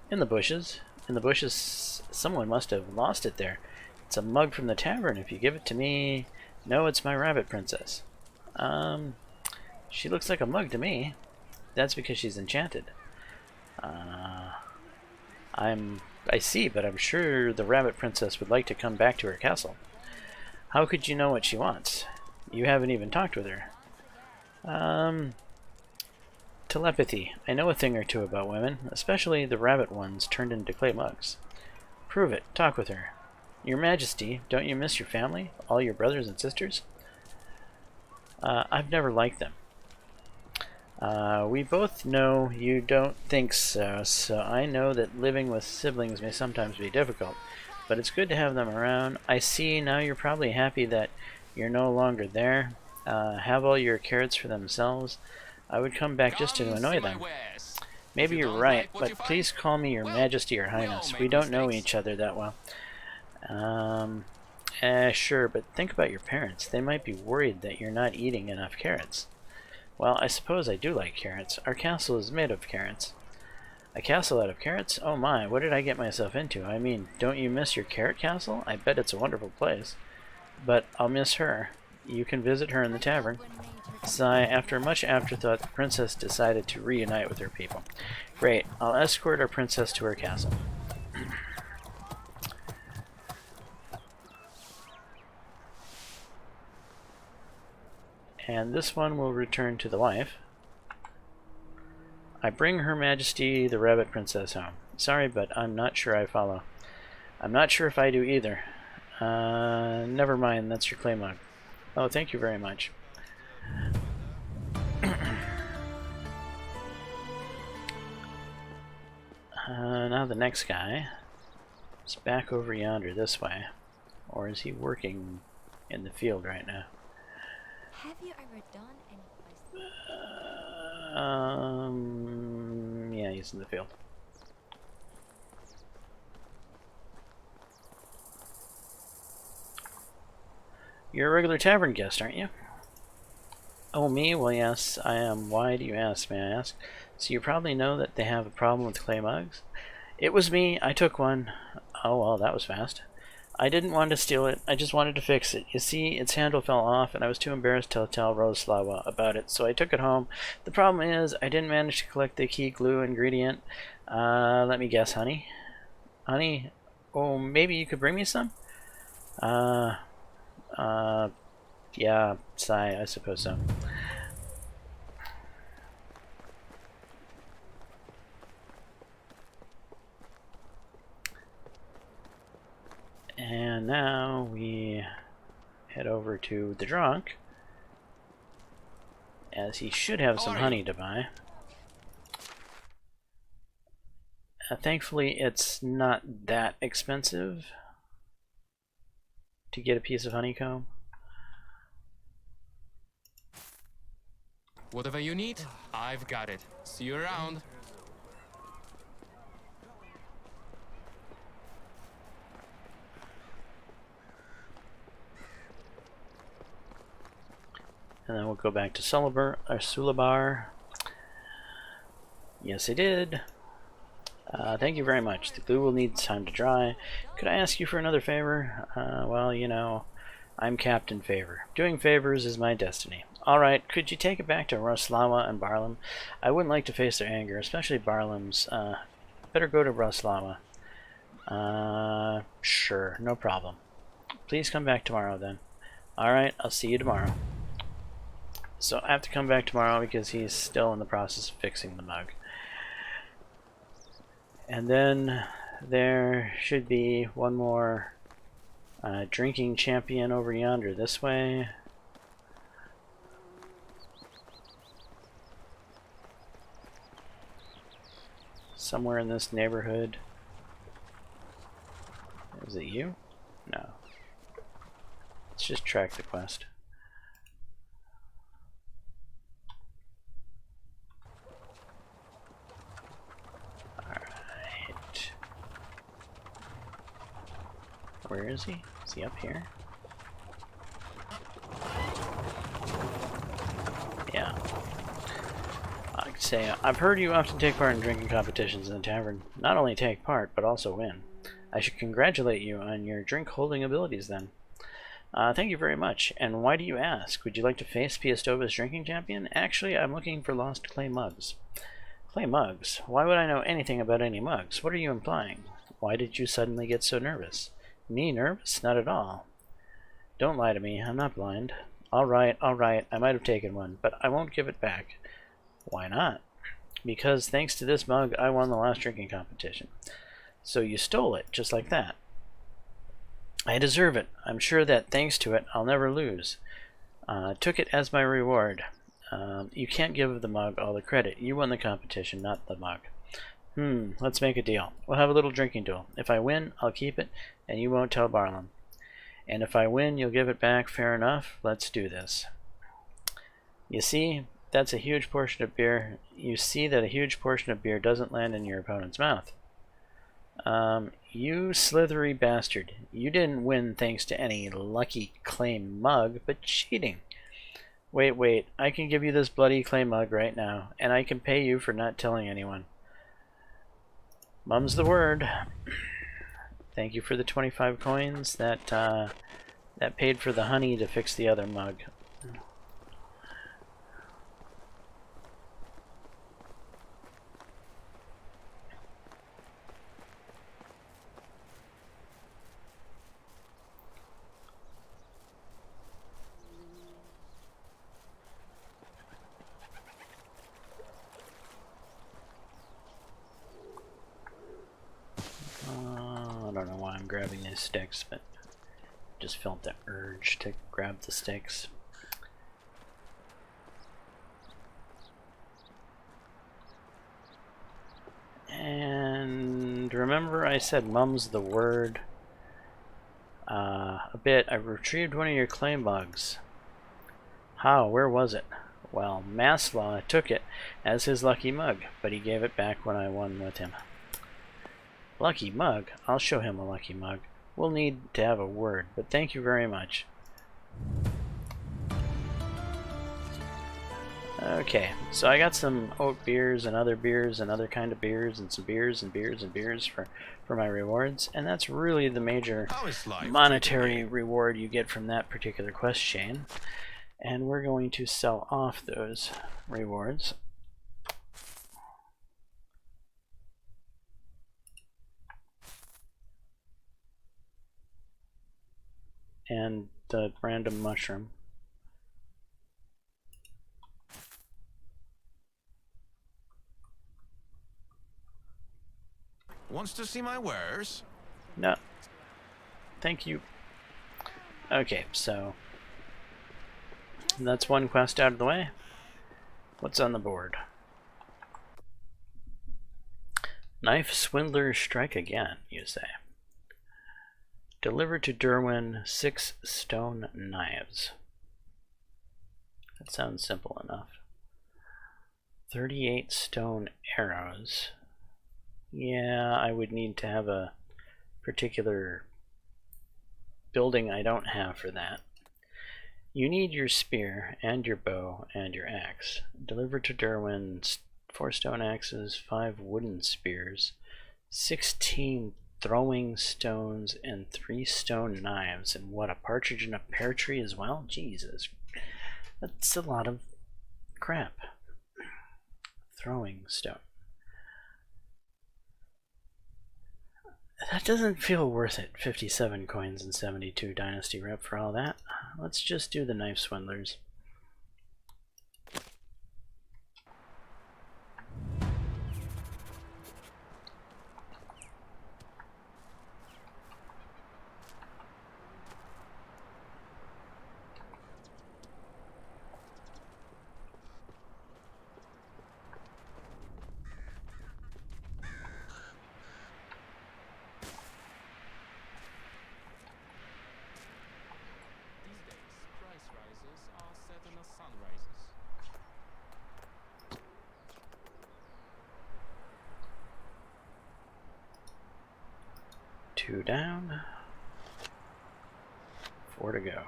In the bushes. In the bushes, someone must have lost it there. It's a mug from the tavern. If you give it to me... No, it's my rabbit princess. She looks like a mug to me. That's because she's enchanted. I see, but I'm sure the rabbit princess would like to come back to her castle. How could you know what she wants? You haven't even talked with her. Telepathy. I know a thing or two about women, especially the rabbit ones turned into clay mugs. Prove it. Talk with her. Your Majesty, don't you miss your family? All your brothers and sisters? I've never liked them. We both know you don't think so, so I know that living with siblings may sometimes be difficult, but it's good to have them around. I see now you're probably happy that You're no longer there. Have all your carrots for themselves. I would come back just to Come annoy see my them. wares. If Maybe you you're don't right, like what but you find, please call me your well, Majesty or we all Highness. make We don't know mistakes. each other that well. Sure, but think about your parents. They might be worried that you're not eating enough carrots. Well, I suppose I do like carrots. Our castle is made of carrots. A castle out of carrots? Oh my, what did I get myself into? I mean, don't you miss your carrot castle? I bet it's a wonderful place. But I'll miss her. You can visit her in the tavern. Sigh, after much afterthought, the princess decided to reunite with her people. Great, I'll escort our princess to her castle. And this one will return to the wife. I bring Her Majesty the Rabbit Princess home. Sorry, but I'm not sure I follow. I'm not sure if I do either. Never mind, that's your clay mug. Oh, thank you very much. Now the next guy is back over yonder this way. Or is he working in the field right now? Have you ever done any quest? Yeah, he's in the field. You're a regular tavern guest, aren't you? Oh, me? Well, yes, I am. Why do you ask, may I ask? So you probably know that they have a problem with clay mugs? It was me. I took one. Oh, well, that was fast. I didn't want to steal it. I just wanted to fix it. You see, its handle fell off, and I was too embarrassed to tell Roslawa about it, so I took it home. The problem is, I didn't manage to collect the key glue ingredient. Let me guess, honey? Honey? Oh, maybe you could bring me some? Yeah, sigh, I suppose so. And now we head over to the drunk, as he should have some honey to buy. Thankfully, it's not that expensive to get a piece of honeycomb. Whatever you need, I've got it. See you around. And then we'll go back to Sulabar. Yes, I did. Thank you very much. The glue will need time to dry. Could I ask you for another favor? Well, you know, I'm Captain Favor. Doing favors is my destiny. Alright, could you take it back to Roslawa and Barlam? I wouldn't like to face their anger, especially Barlam's. Better go to Roslawa. Sure, no problem. Please come back tomorrow then. Alright, I'll see you tomorrow. So I have to come back tomorrow because he's still in the process of fixing the mug. And then there should be one more drinking champion over yonder this way. Somewhere in this neighborhood. Is it you? No. Let's just track the quest. Alright. Where is he? Is he up here? Yeah. I could say, I've heard you often take part in drinking competitions in the tavern. Not only take part, but also win. I should congratulate you on your drink-holding abilities then. Thank you very much. And why do you ask? Would you like to face Piastova's drinking champion? Actually, I'm looking for lost clay mugs. Clay mugs? Why would I know anything about any mugs? What are you implying? Why did you suddenly get so nervous? Me nervous? Not at all. Don't lie to me. I'm not blind. Alright, I might have taken one, but I won't give it back. Why not? Because thanks to this mug, I won the last drinking competition. So you stole it, just like that. I deserve it. I'm sure that thanks to it, I'll never lose. Took it as my reward. You can't give the mug all the credit. You won the competition, not the mug. Let's make a deal. We'll have a little drinking duel. If I win, I'll keep it, and you won't tell Barlam. And if I win, you'll give it back. Fair enough. Let's do this. You see, that's a huge portion of beer. You see that a huge portion of beer doesn't land in your opponent's mouth. You slithery bastard. You didn't win thanks to any lucky clay mug, but cheating. Wait, I can give you this bloody clay mug right now, and I can pay you for not telling anyone. Mum's the word. Thank you for the 25 coins. That paid for the honey to fix the other mug. I don't know why I'm grabbing these sticks, but just felt the urge to grab the sticks. And remember I said mum's the word a bit. I retrieved one of your clay mugs. How? Where was it? Well, Maslaw took it as his lucky mug, but he gave it back when I won with him. Lucky mug? I'll show him a lucky mug. We'll need to have a word, but thank you very much. Okay, so I got some oat beers and other kind of beers and some beers and beers for my rewards, and that's really the major monetary reward you get from that particular quest chain. And we're going to sell off those rewards. And the random mushroom. Wants to see my wares? No. Thank you. Okay, so that's one quest out of the way. What's on the board? Knife swindlers strike again, you say. Deliver to Derwin 6 stone knives. That sounds simple enough. 38 stone arrows. Yeah, I would need to have a particular building I don't have for that. You need your spear and your bow and your axe. Deliver to Derwin 4 stone axes, 5 wooden spears, 16 throwing stones, and 3 stone knives. And what, a partridge in a pear tree as well? Jesus. That's a lot of crap. Throwing stone. That doesn't feel worth it. 57 coins and 72 dynasty rep for all that. Let's just do the knife swindlers. Two down, 4 to go.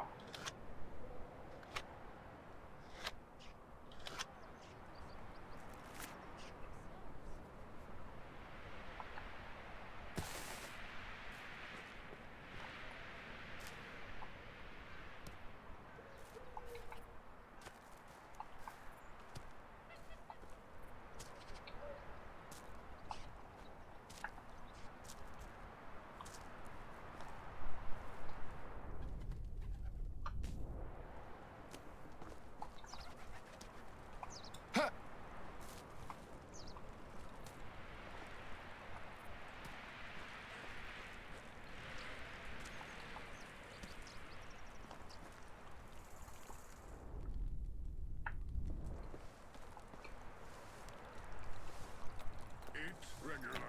Regularly,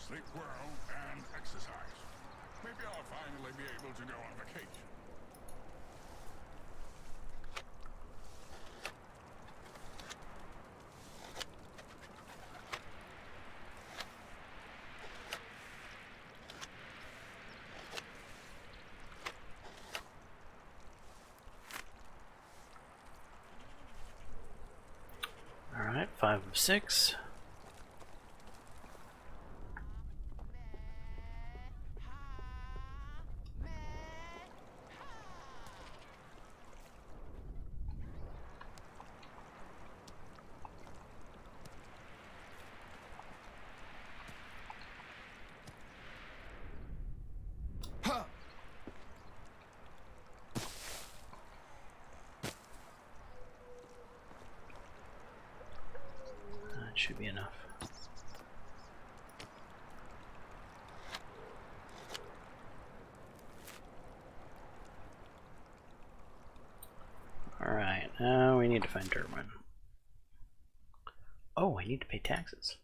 sleep well, and exercise. Maybe I'll finally be able to go on vacation. Alright, 5 of 6. That should be enough. Alright, now we need to find Derwin. Oh, I need to pay taxes.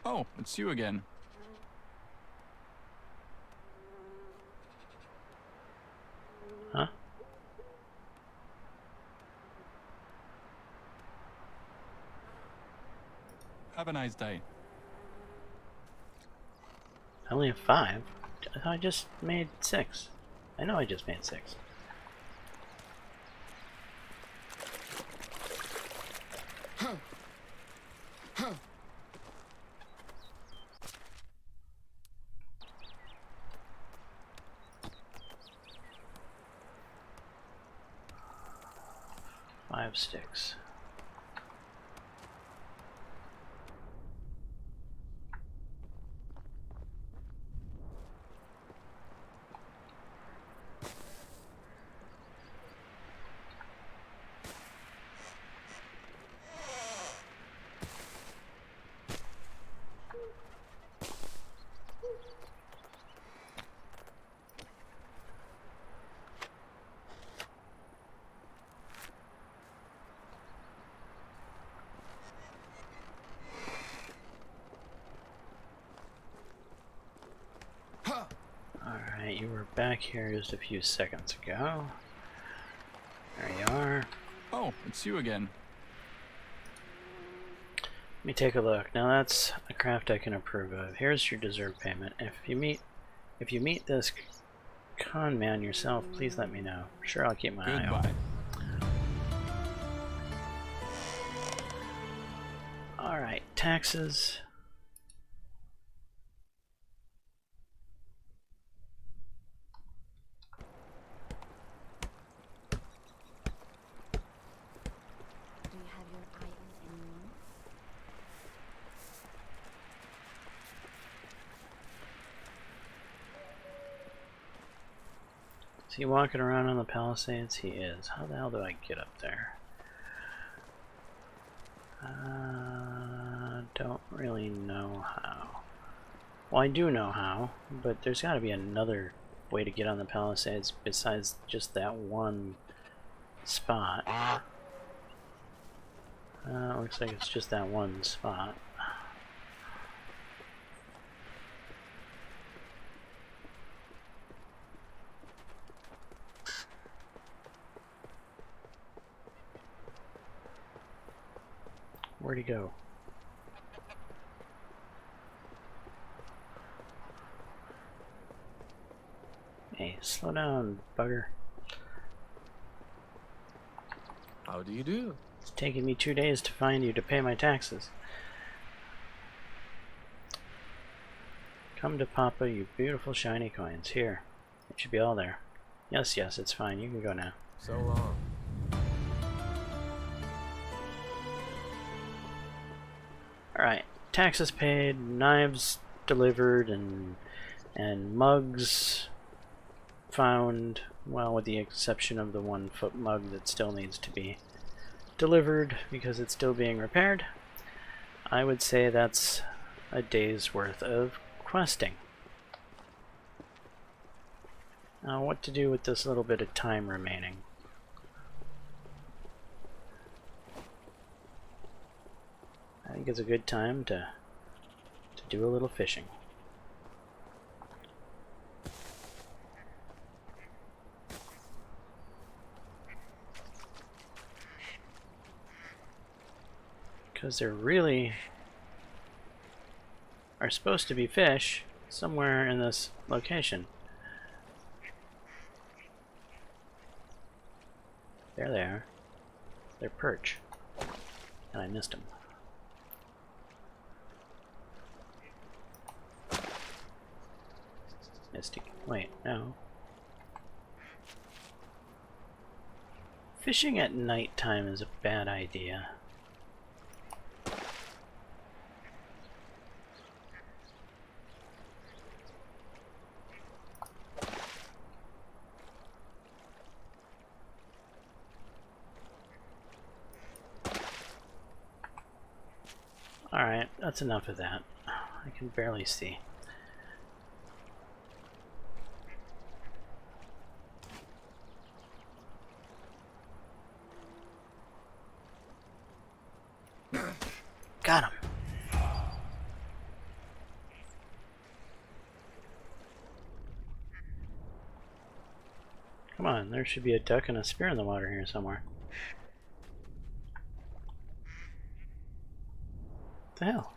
Oh, it's you again. Huh? Have a nice day. I only have 5. I just made 6. I know I just made 6. Five sticks. Alright, you were back here just a few seconds ago. There you are. Oh, it's you again. Let me take a look. Now that's a craft I can approve of. Here's your deserved payment. If you meet this con man yourself, please let me know. Sure, I'll keep my eye Goodbye. open. Alright, taxes. Do you have your eye on anyone? Is he walking around on the Palisades? He is. How the hell do I get up there? Don't really know how. Well, I do know how, but there's got to be another way to get on the Palisades besides just that one spot. Looks like it's just that one spot. Where'd he go? Hey, slow down, bugger. How do you do? It's taking me 2 days to find you to pay my taxes. Come to Papa, you beautiful shiny coins. Here. It should be all there. Yes, yes, it's fine. You can go now. So long. Alright. Taxes paid, knives delivered, and mugs found. Well, with the exception of the 1 foot mug that still needs to be delivered because it's still being repaired. I would say that's a day's worth of questing. Now, what to do with this little bit of time remaining? I think it's a good time to do a little fishing. Because there really are supposed to be fish somewhere in this location. There they are. They're perch. And I missed them. Misty. Wait, no. Fishing at nighttime is a bad idea. Alright, that's enough of that. I can barely see. Got him. Come on, there should be a duck and a spear in the water here somewhere. What the hell?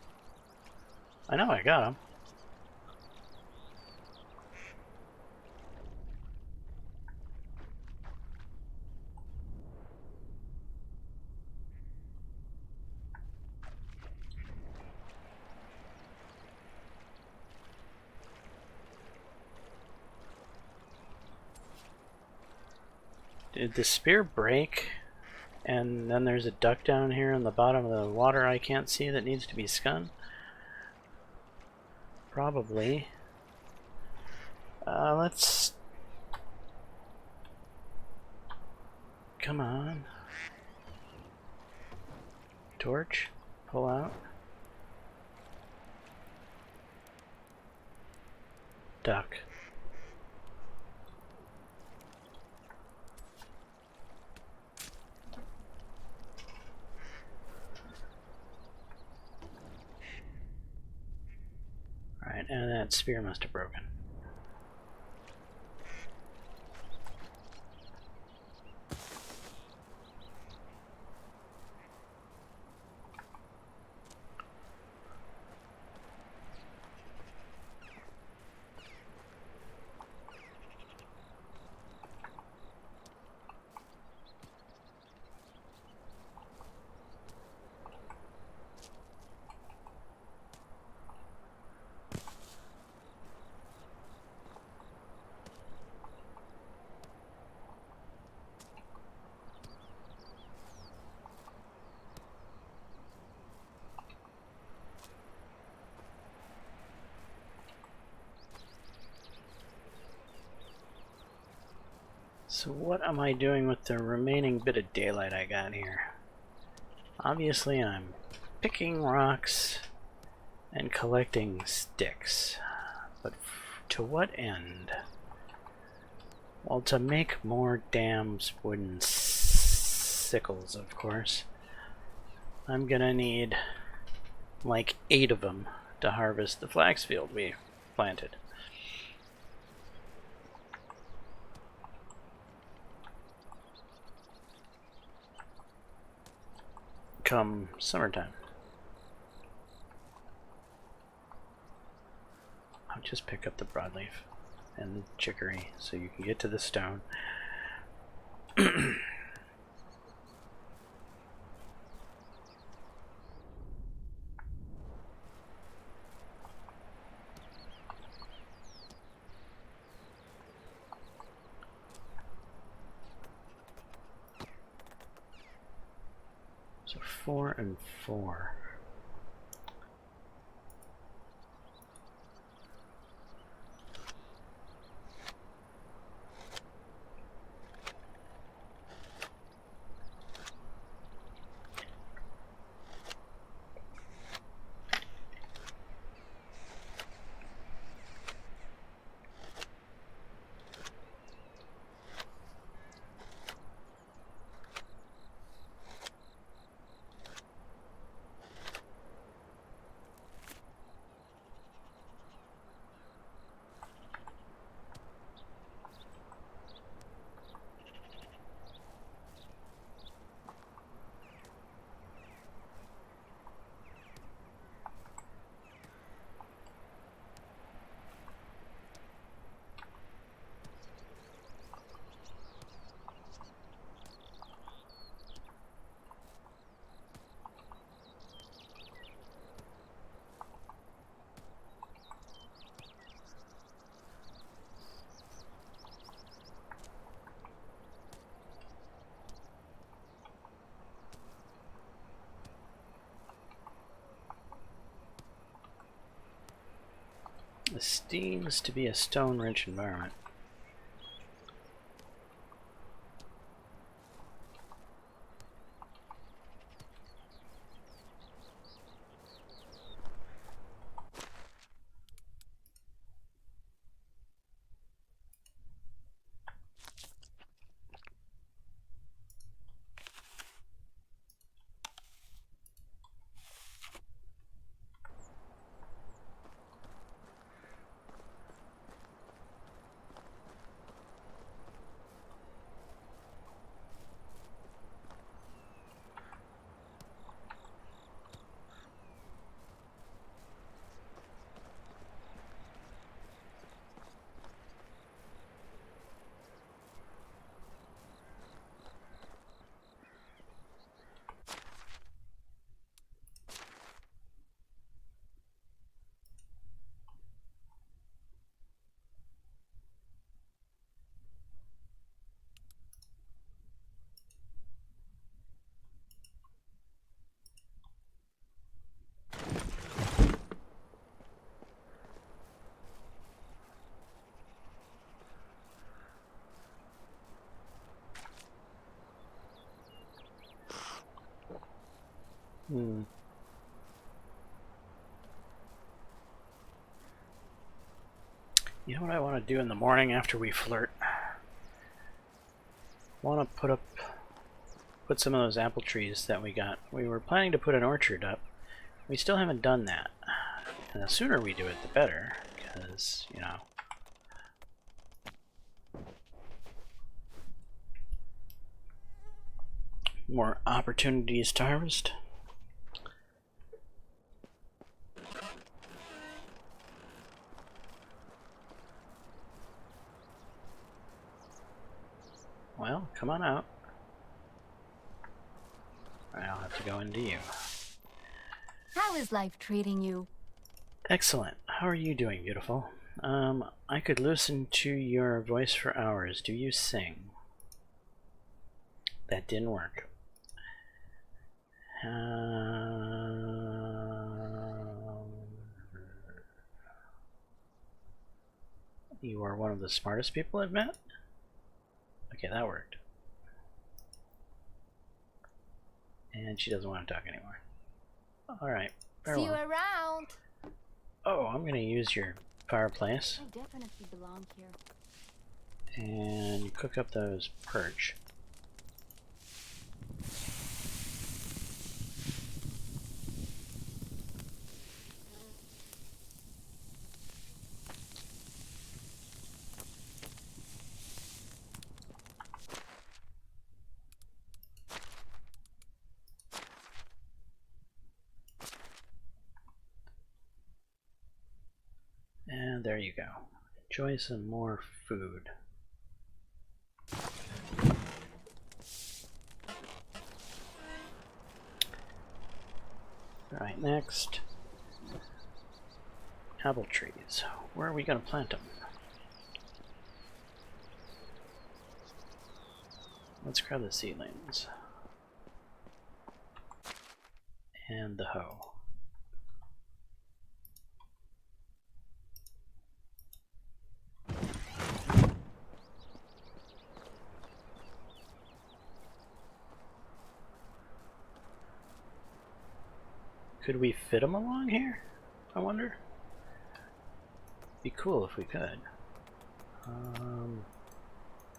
I know I got him. Did the spear break? And then there's a duck down here in the bottom of the water I can't see that needs to be scun? Probably. Let's... Come on. Torch. Pull out. Duck. Alright, and that spear must have broken. So what am I doing with the remaining bit of daylight I got here? Obviously I'm picking rocks and collecting sticks. But to what end? Well, to make more damn wooden sickles, of course. I'm gonna need like 8 of them to harvest the flax field we planted. Come summertime. I'll just pick up the broadleaf and the chicory so you can get to the stone. So 4 and 4. This seems to be a stone-rich environment. Hmm. You know what I want to do in the morning after we flirt? Want to put some of those apple trees that we got. We were planning to put an orchard up. We still haven't done that. And the sooner we do it, the better, because, you know, more opportunities to harvest. Well, come on out. I'll have to go into you. How is life treating you? Excellent. How are you doing, beautiful? I could listen to your voice for hours. Do you sing? That didn't work. You are one of the smartest people I've met? Okay, that worked. And she doesn't want to talk anymore. Alright, See you around. Oh, I'm gonna use your fireplace. I definitely belong here. And cook up those perch. And there you go. Enjoy some more food. Alright, next. Apple trees. Where are we going to plant them? Let's grab the seedlings. And the hoe. Could we fit them along here? I wonder. Be cool if we could.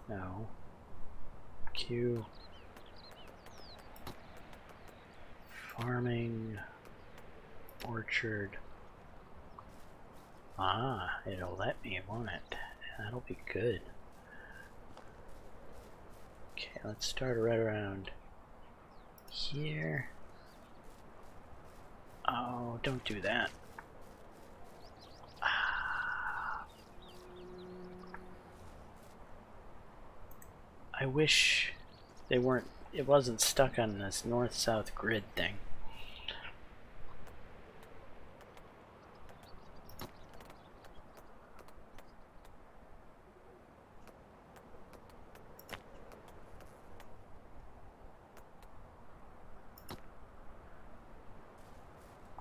No. Q. Farming. Orchard. Ah, it'll let me, won't it? That'll be good. Okay, let's start right around here. Oh, don't do that. I wish they weren't, it wasn't stuck on this north-south grid thing.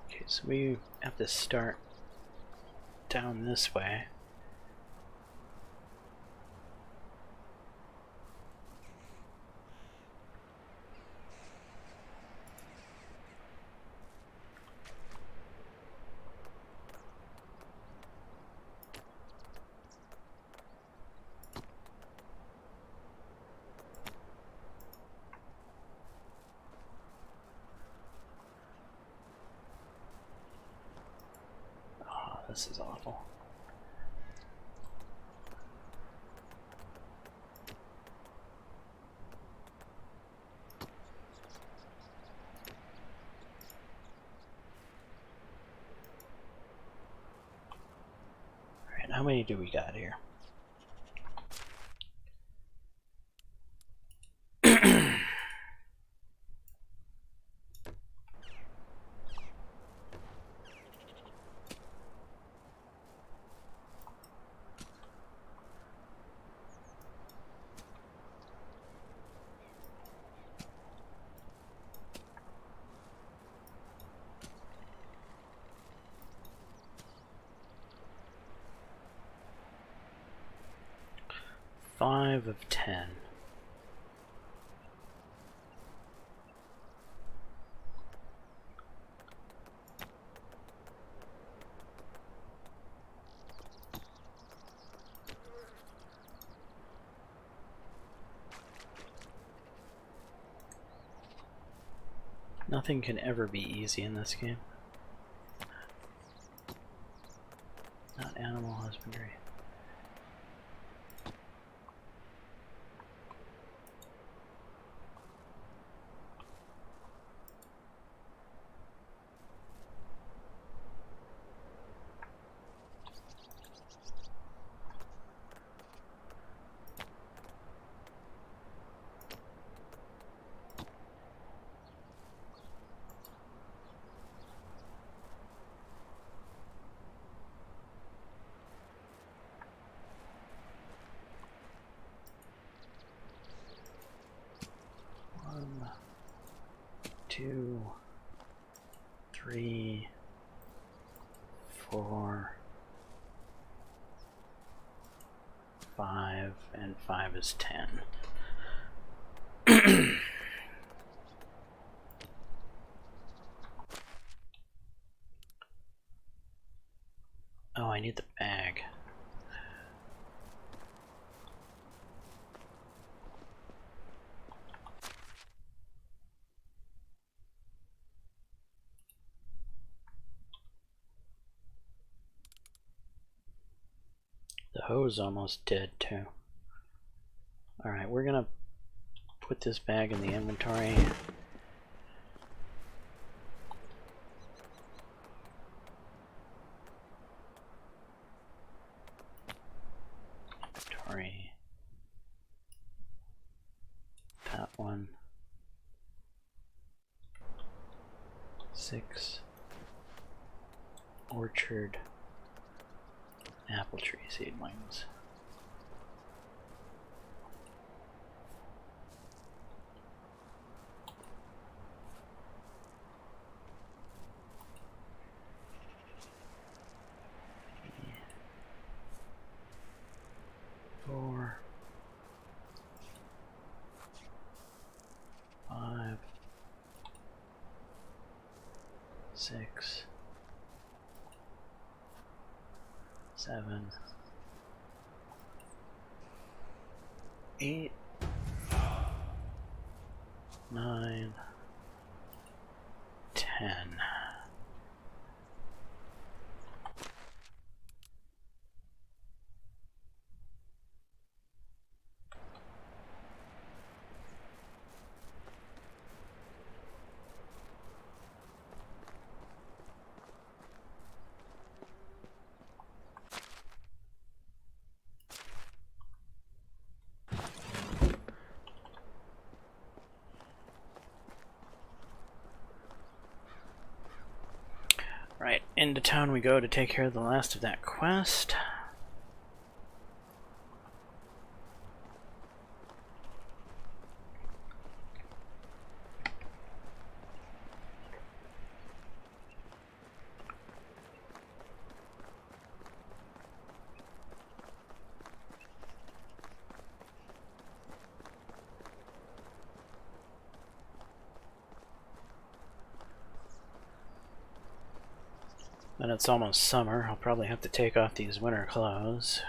Okay, so we have to start down this way. Oh, this is awful. Alright, how many do we got here? Five of 10. Nothing can ever be easy in this game. Not animal husbandry. One, 2, 3, 4, 5, and 5 is 10. Oh, I need the bag. The hose almost dead too. Alright, we're gonna put this bag in the inventory. Inventory. That one. 6. Orchard. Apple tree seedlings. Four, 5, 6, 7, 8, 9, 10. Right, into town we go to take care of the last of that quest. And it's almost summer. I'll probably have to take off these winter clothes.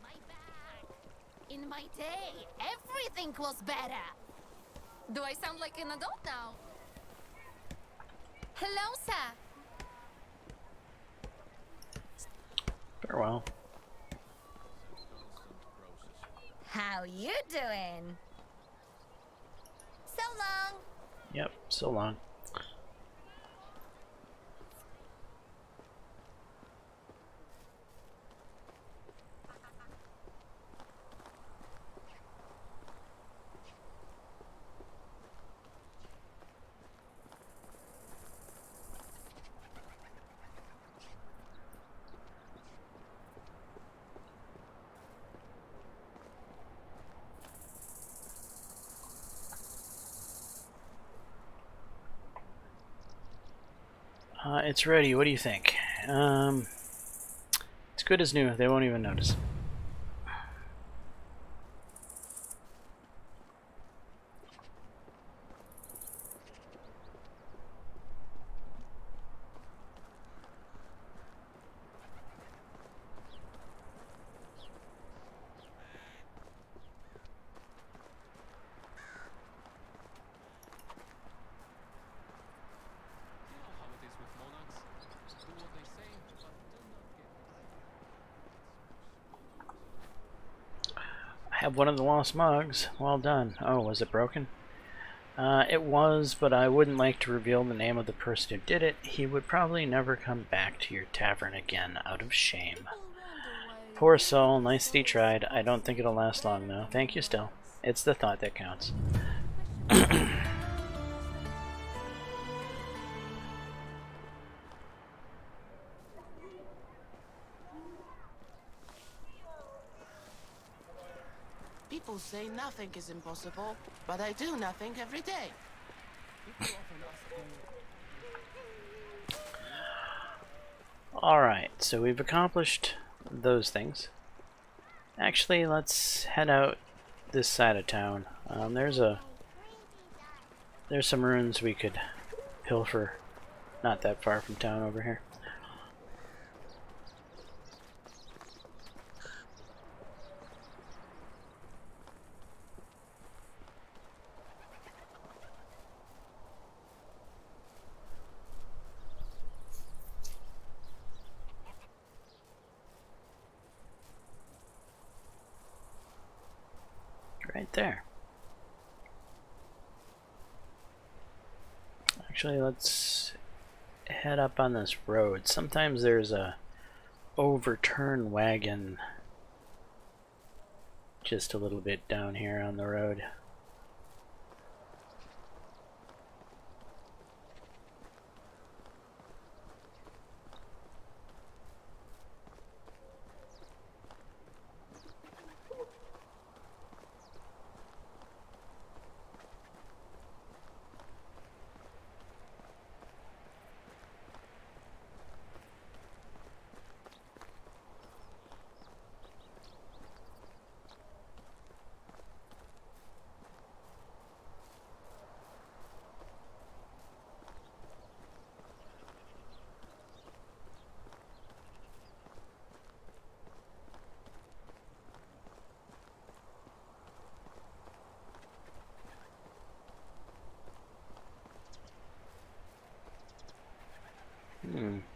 My bag. In my day, everything was better. Do I sound like an adult now? Hello, sir. Farewell. How you doing? So long. Yep, so long. It's ready. What do you think? It's good as new. They won't even notice. You know how it is with monarchs. Do what they say, but do not get I have one of the lost mugs. Well done. Oh, was it broken? It was, but I wouldn't like to reveal the name of the person who did it. He would probably never come back to your tavern again out of shame. Poor soul, nice that he tried. I don't think it'll last long, though. Thank you still. It's the thought that counts. People say nothing is impossible, but I do nothing every day. People often ask me. Alright, so we've accomplished those things. Actually, let's head out this side of town. There's some ruins we could pilfer not that far from town over here. Right there. Actually, let's head up on this road. Sometimes there's a overturned wagon just a little bit down here on the road.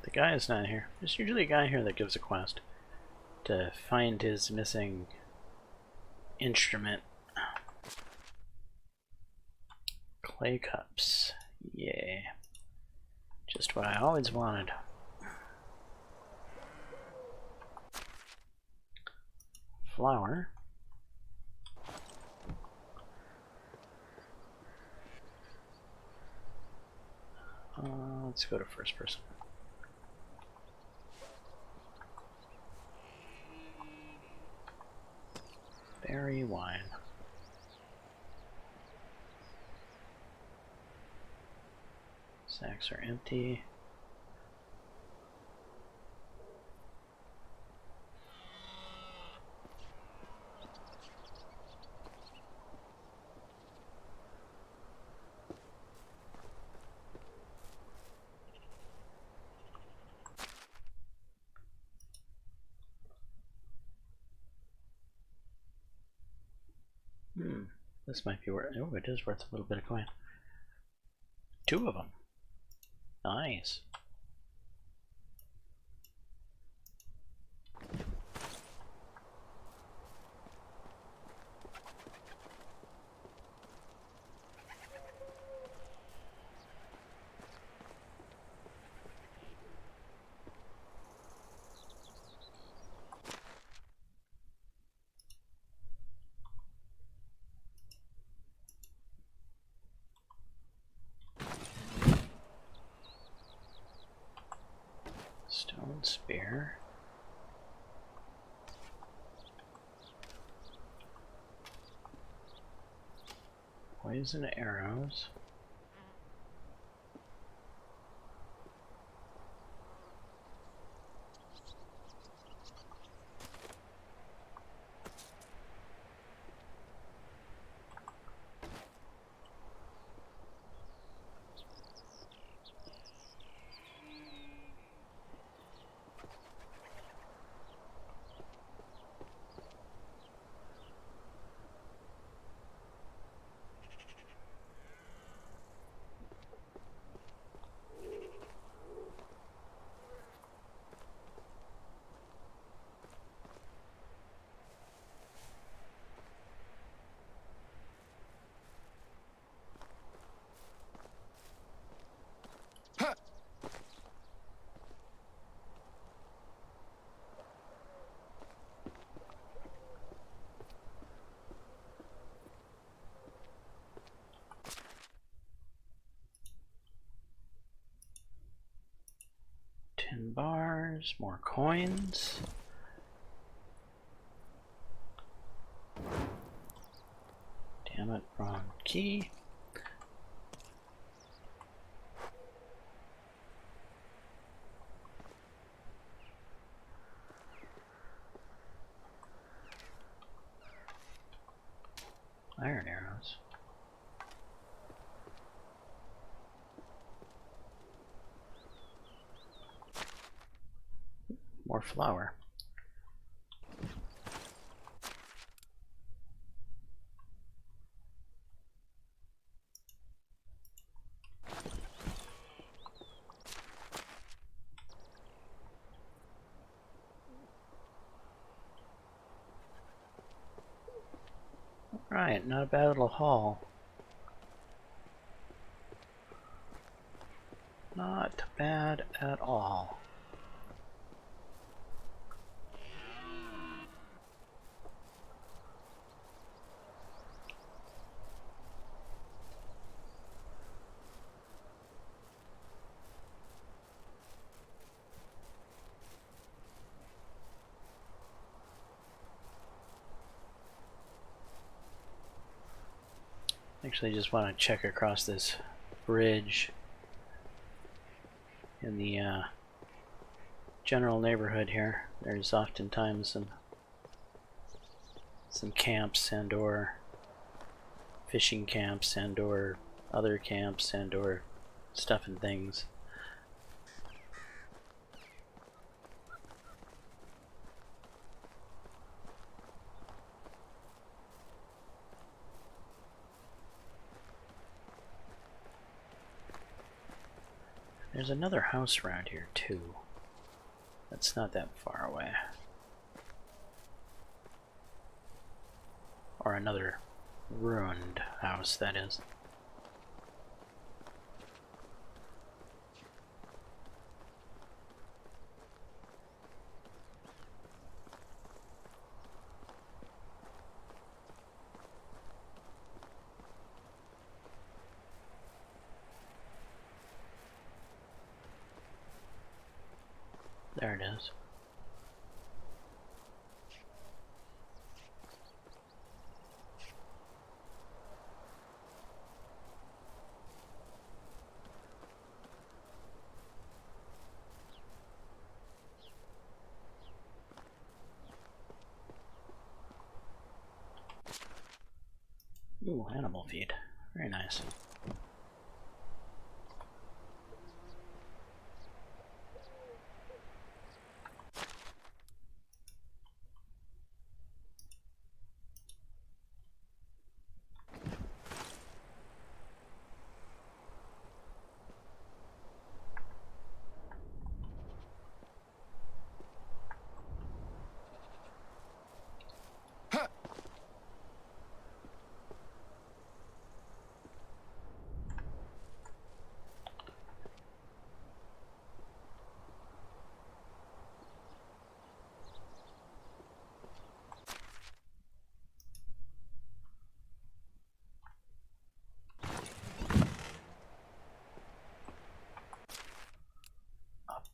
The guy is not here. There's usually a guy here that gives a quest to find his missing instrument. Clay cups. Yeah. Just what I always wanted. Flour. Let's go to first person. Berry wine. Sacks are empty. This might be worth. Oh, it is worth a little bit of coin. 2 of them. Nice. Stone spear. Poison arrows. Bars, more coins. Damn it, wrong key. Iron arrows. More flour. Alright, not a bad little haul. Not bad at all. Actually, just want to check across this bridge in the general neighborhood here. There's oftentimes some camps and or fishing camps and or other camps and or stuff and things. There's another house around here too. That's not that far away. Or another ruined house, that is. There it is. Ooh, animal feed. Very nice.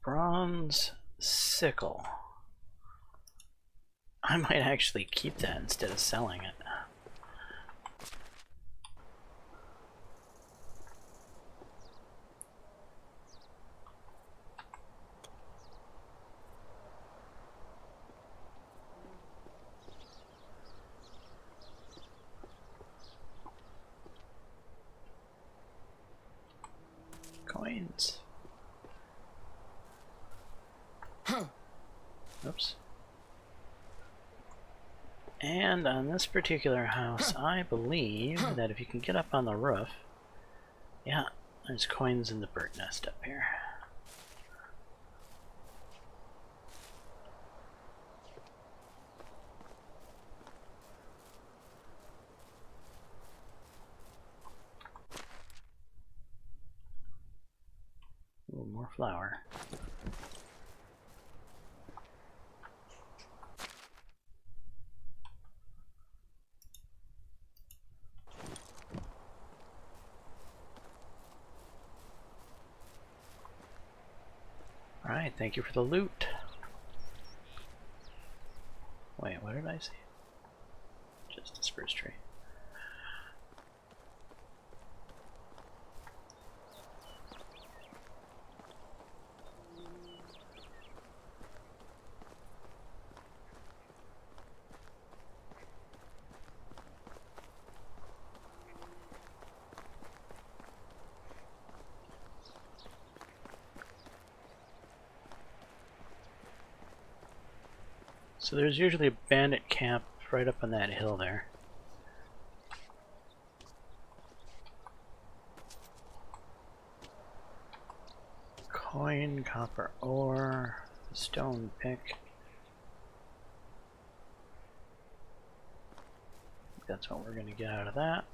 Bronze sickle. I might actually keep that instead of selling it. Coins. Oops. And on this particular house, I believe that if you can get up on the roof, yeah, there's coins in the bird nest up here. Ooh, more flour. Alright, thank you for the loot. Wait, what did I see? Just a spruce tree. So there's usually a bandit camp right up on that hill there. Coin, copper ore, stone pick. That's what we're going to get out of that.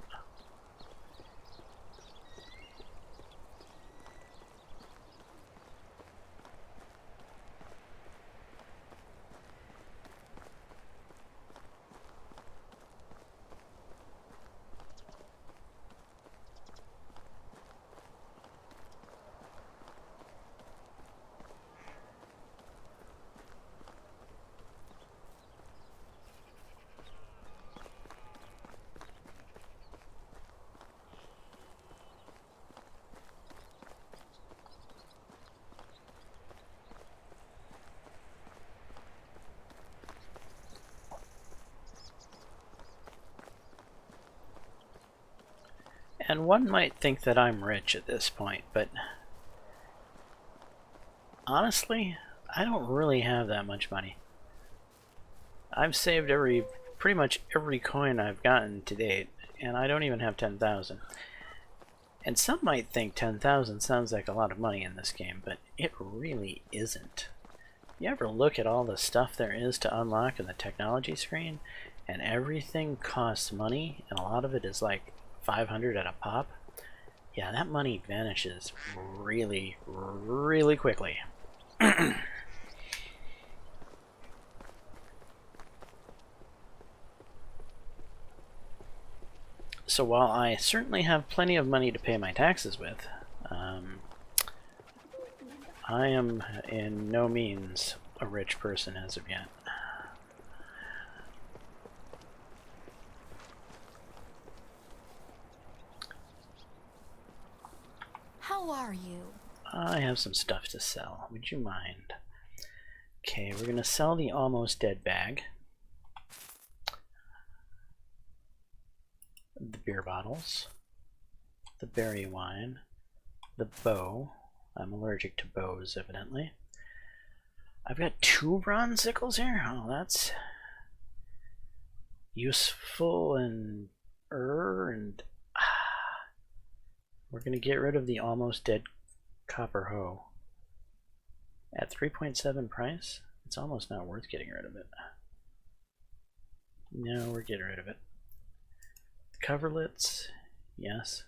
And one might think that I'm rich at this point, but honestly, I don't really have that much money. I've saved pretty much every coin I've gotten to date, and I don't even have 10,000. And some might think 10,000 sounds like a lot of money in this game, but it really isn't. You ever look at all the stuff there is to unlock in the technology screen, and everything costs money, and a lot of it is like 500 at a pop? Yeah, that money vanishes really, really quickly. So while I certainly have plenty of money to pay my taxes with, I am in no means a rich person as of yet. How are you? I have some stuff to sell. Would you mind? Okay, we're gonna sell the almost dead bag. the beer bottles, the berry wine, the bow. I'm allergic to bows, evidently. I've got 2 bronze sickles here. Oh, that's useful and we're gonna get rid of the almost dead copper hoe. At 3.7 price, it's almost not worth getting rid of it. No, we're getting rid of it. The coverlets, yes.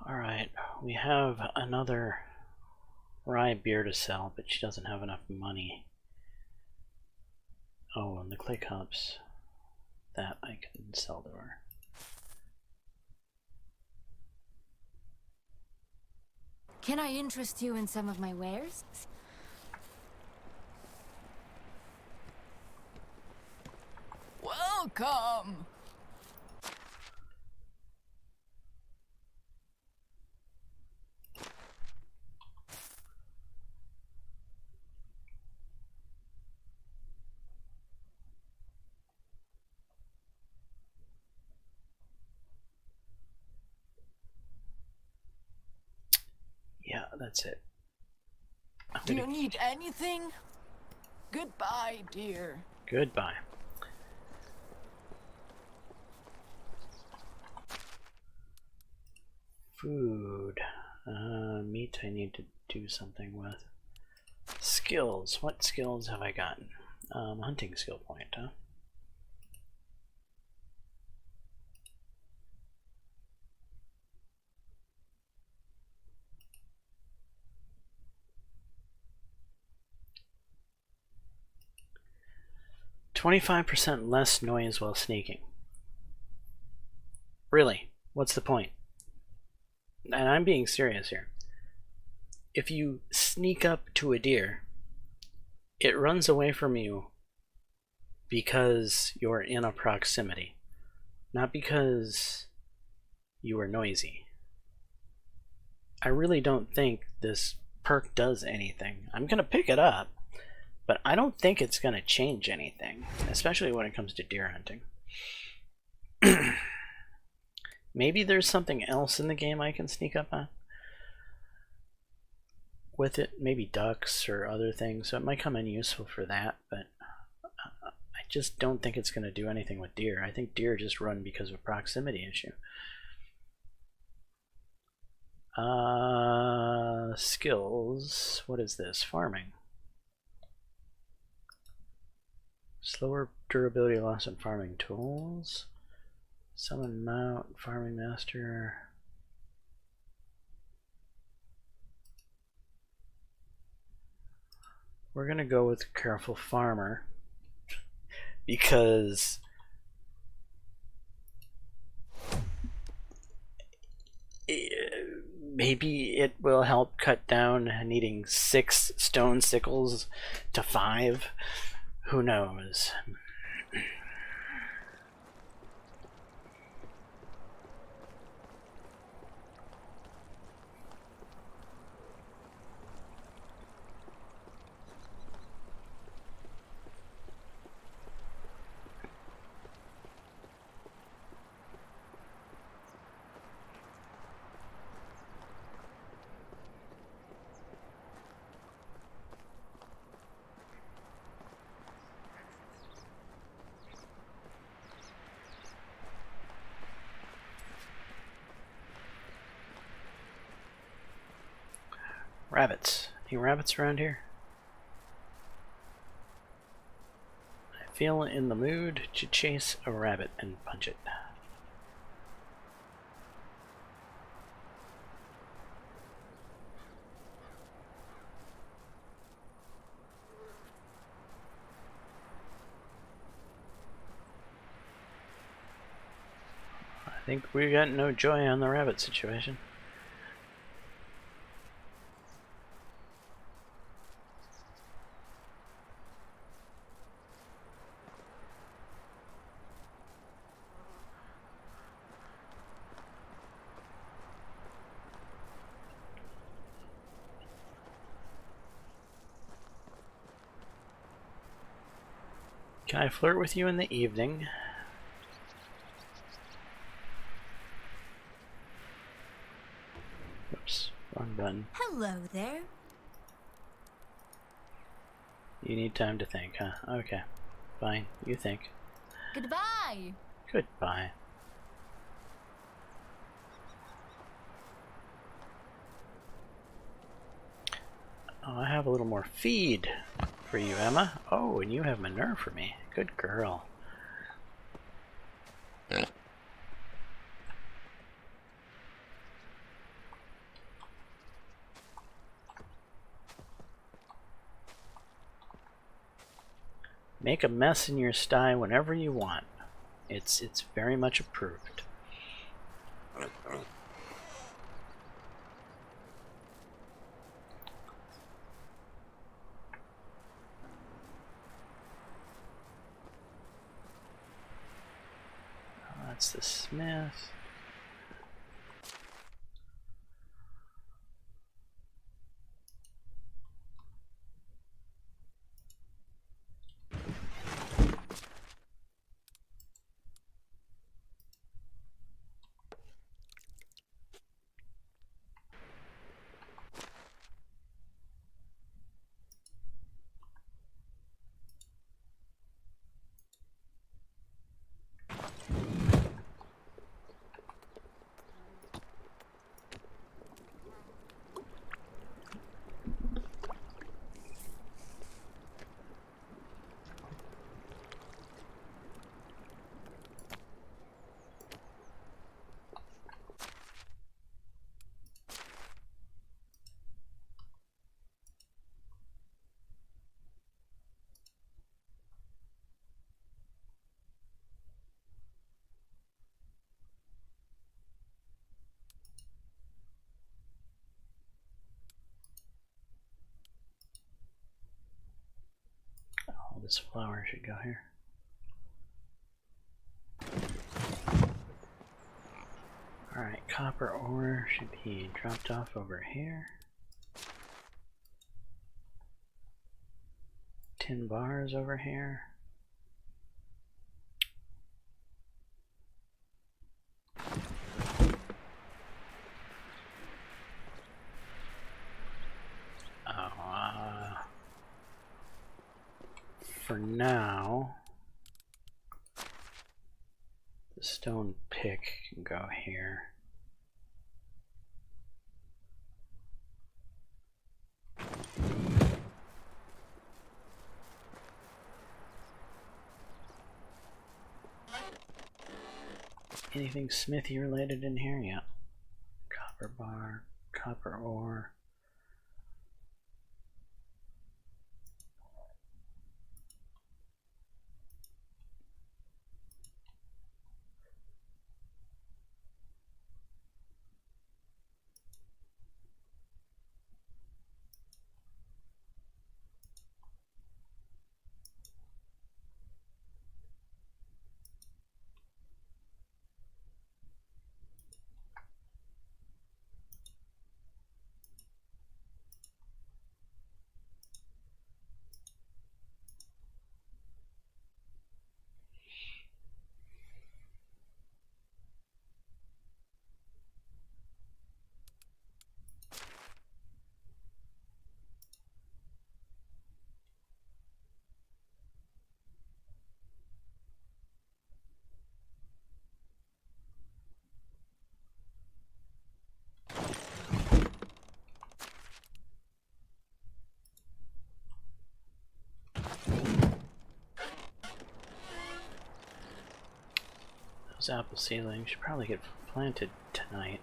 Alright, we have another rye beer to sell, but she doesn't have enough money. Oh, and the clay cups. That I can sell to her. Can I interest you in some of my wares? Welcome! Yeah, that's it. Do you need anything? Goodbye, dear. Goodbye. Food. Meat I need to do something with. Skills. What skills have I gotten? Hunting skill point, huh? "25% less noise while sneaking." Really? What's the point? And I'm being serious here. If you sneak up to a deer, it runs away from you because you're in a proximity, not because you are noisy. I really don't think this perk does anything. I'm going to pick it up, but I don't think it's going to change anything, especially when it comes to deer hunting. Maybe there's something else in the game I can sneak up on with it, maybe ducks or other things, so it might come in useful for that, but I just don't think it's going to do anything with deer. I think deer just run because of a proximity issue. Skills. What is this? Farming. Slower durability loss in farming tools. Summon mount, farming master. We're gonna go with careful farmer because maybe it will help cut down needing 6 stone sickles to 5. Who knows? Rabbits. Any rabbits around here? feel in the mood to chase a rabbit and punch it. I think we got no joy on the rabbit situation. Can I flirt with you in the evening? Oops, wrong button. Hello there. You need time to think, huh? Okay, fine. You think. Goodbye. Goodbye. Oh, I have a little more feed for you, Emma. Oh, and you have manure for me. Good girl. Make a mess in your sty whenever you want. It's very much approved. That's the smith. Oh, this flower should go here. Alright, copper ore should be dropped off over here. Tin bars over here. For now, the stone pick can go here. Anything smithy related in here? Yeah. Copper bar, copper ore. Those apple seedlings should probably get planted tonight.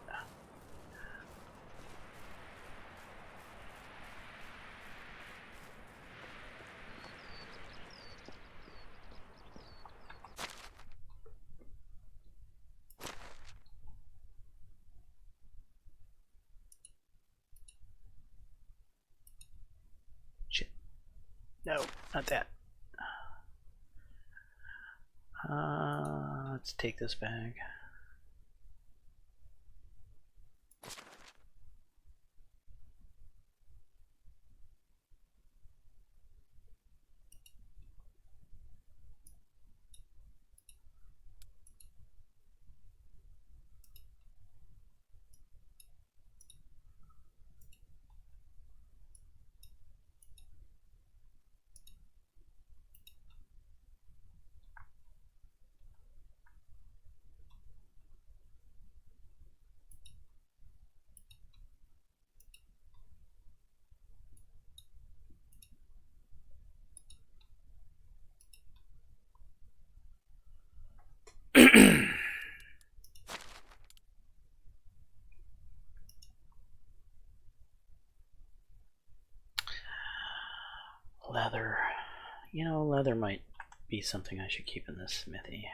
Shit. No, not that. Let's take this bag. Leather. You know, leather might be something I should keep in this smithy.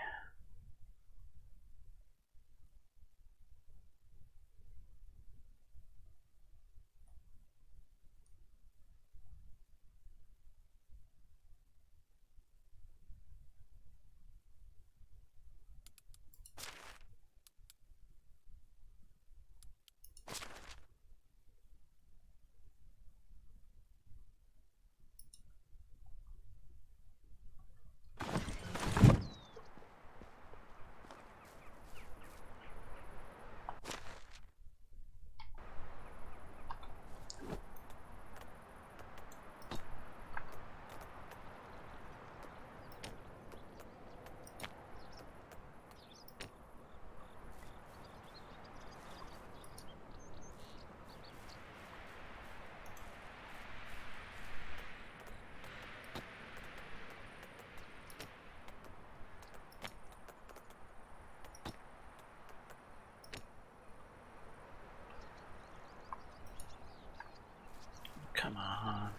Come on.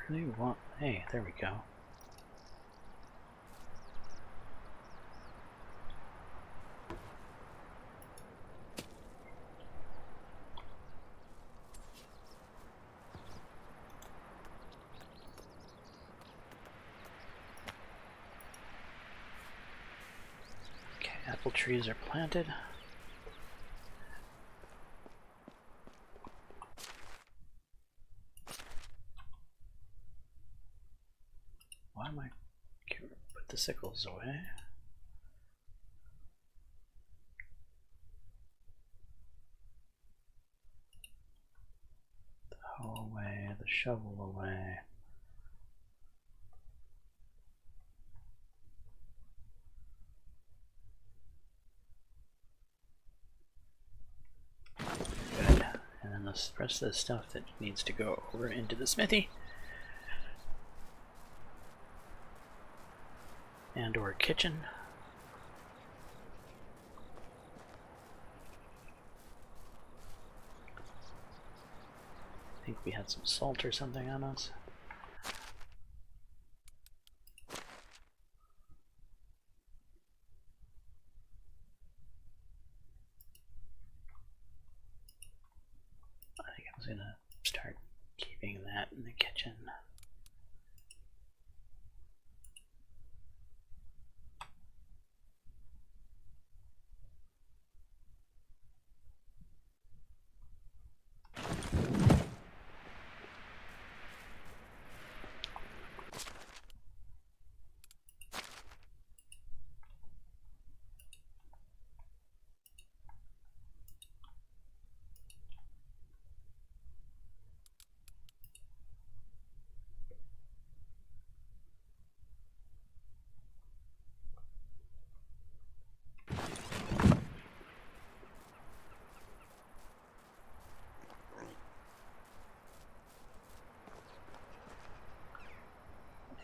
Really want. Hey, there we go. Okay, apple trees are planted. Why am I put the sickles away? shovel away. Good. And then the rest of the stuff that needs to go over into the smithy. And or kitchen. I think we had some salt or something on us. I think I was gonna start keeping that in the kitchen.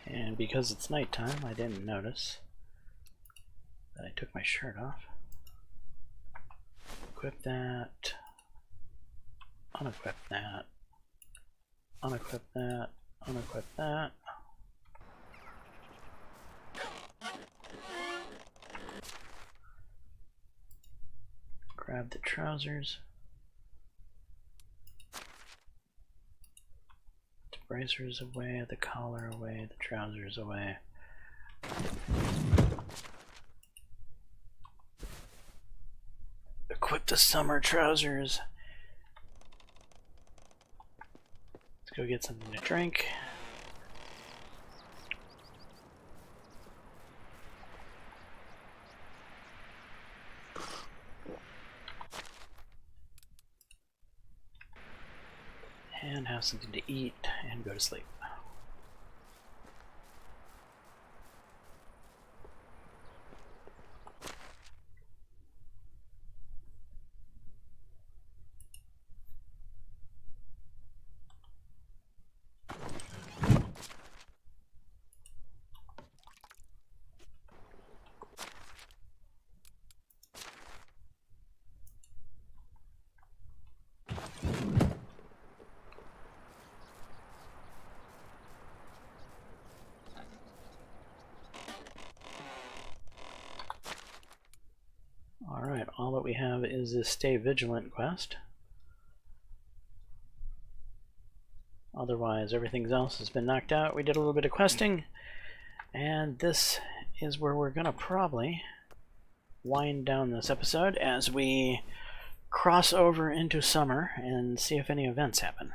And because it's nighttime, I didn't notice that I took my shirt off. Equip that. Unequip that. Unequip that. Unequip that. Grab the trousers. The bracers away, the collar away, the trousers away. Equip the summer trousers. Let's go get something to drink. And have something to eat and go to sleep. Alright, all that we have is this Stay Vigilant quest. Otherwise, everything else has been knocked out. We did a little bit of questing, and this is where we're going to probably wind down this episode as we cross over into summer and see if any events happen.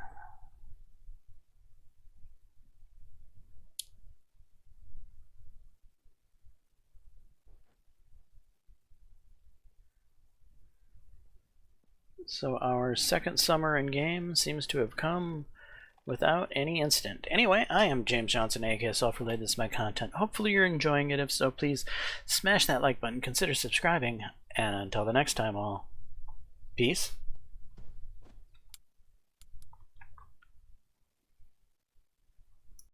So our second summer in game seems to have come without any incident. Anyway, I am James Johnson, aka Self-Related. This is my content. Hopefully you're enjoying it. If so, please smash that like button, consider subscribing, and until the next time, all, peace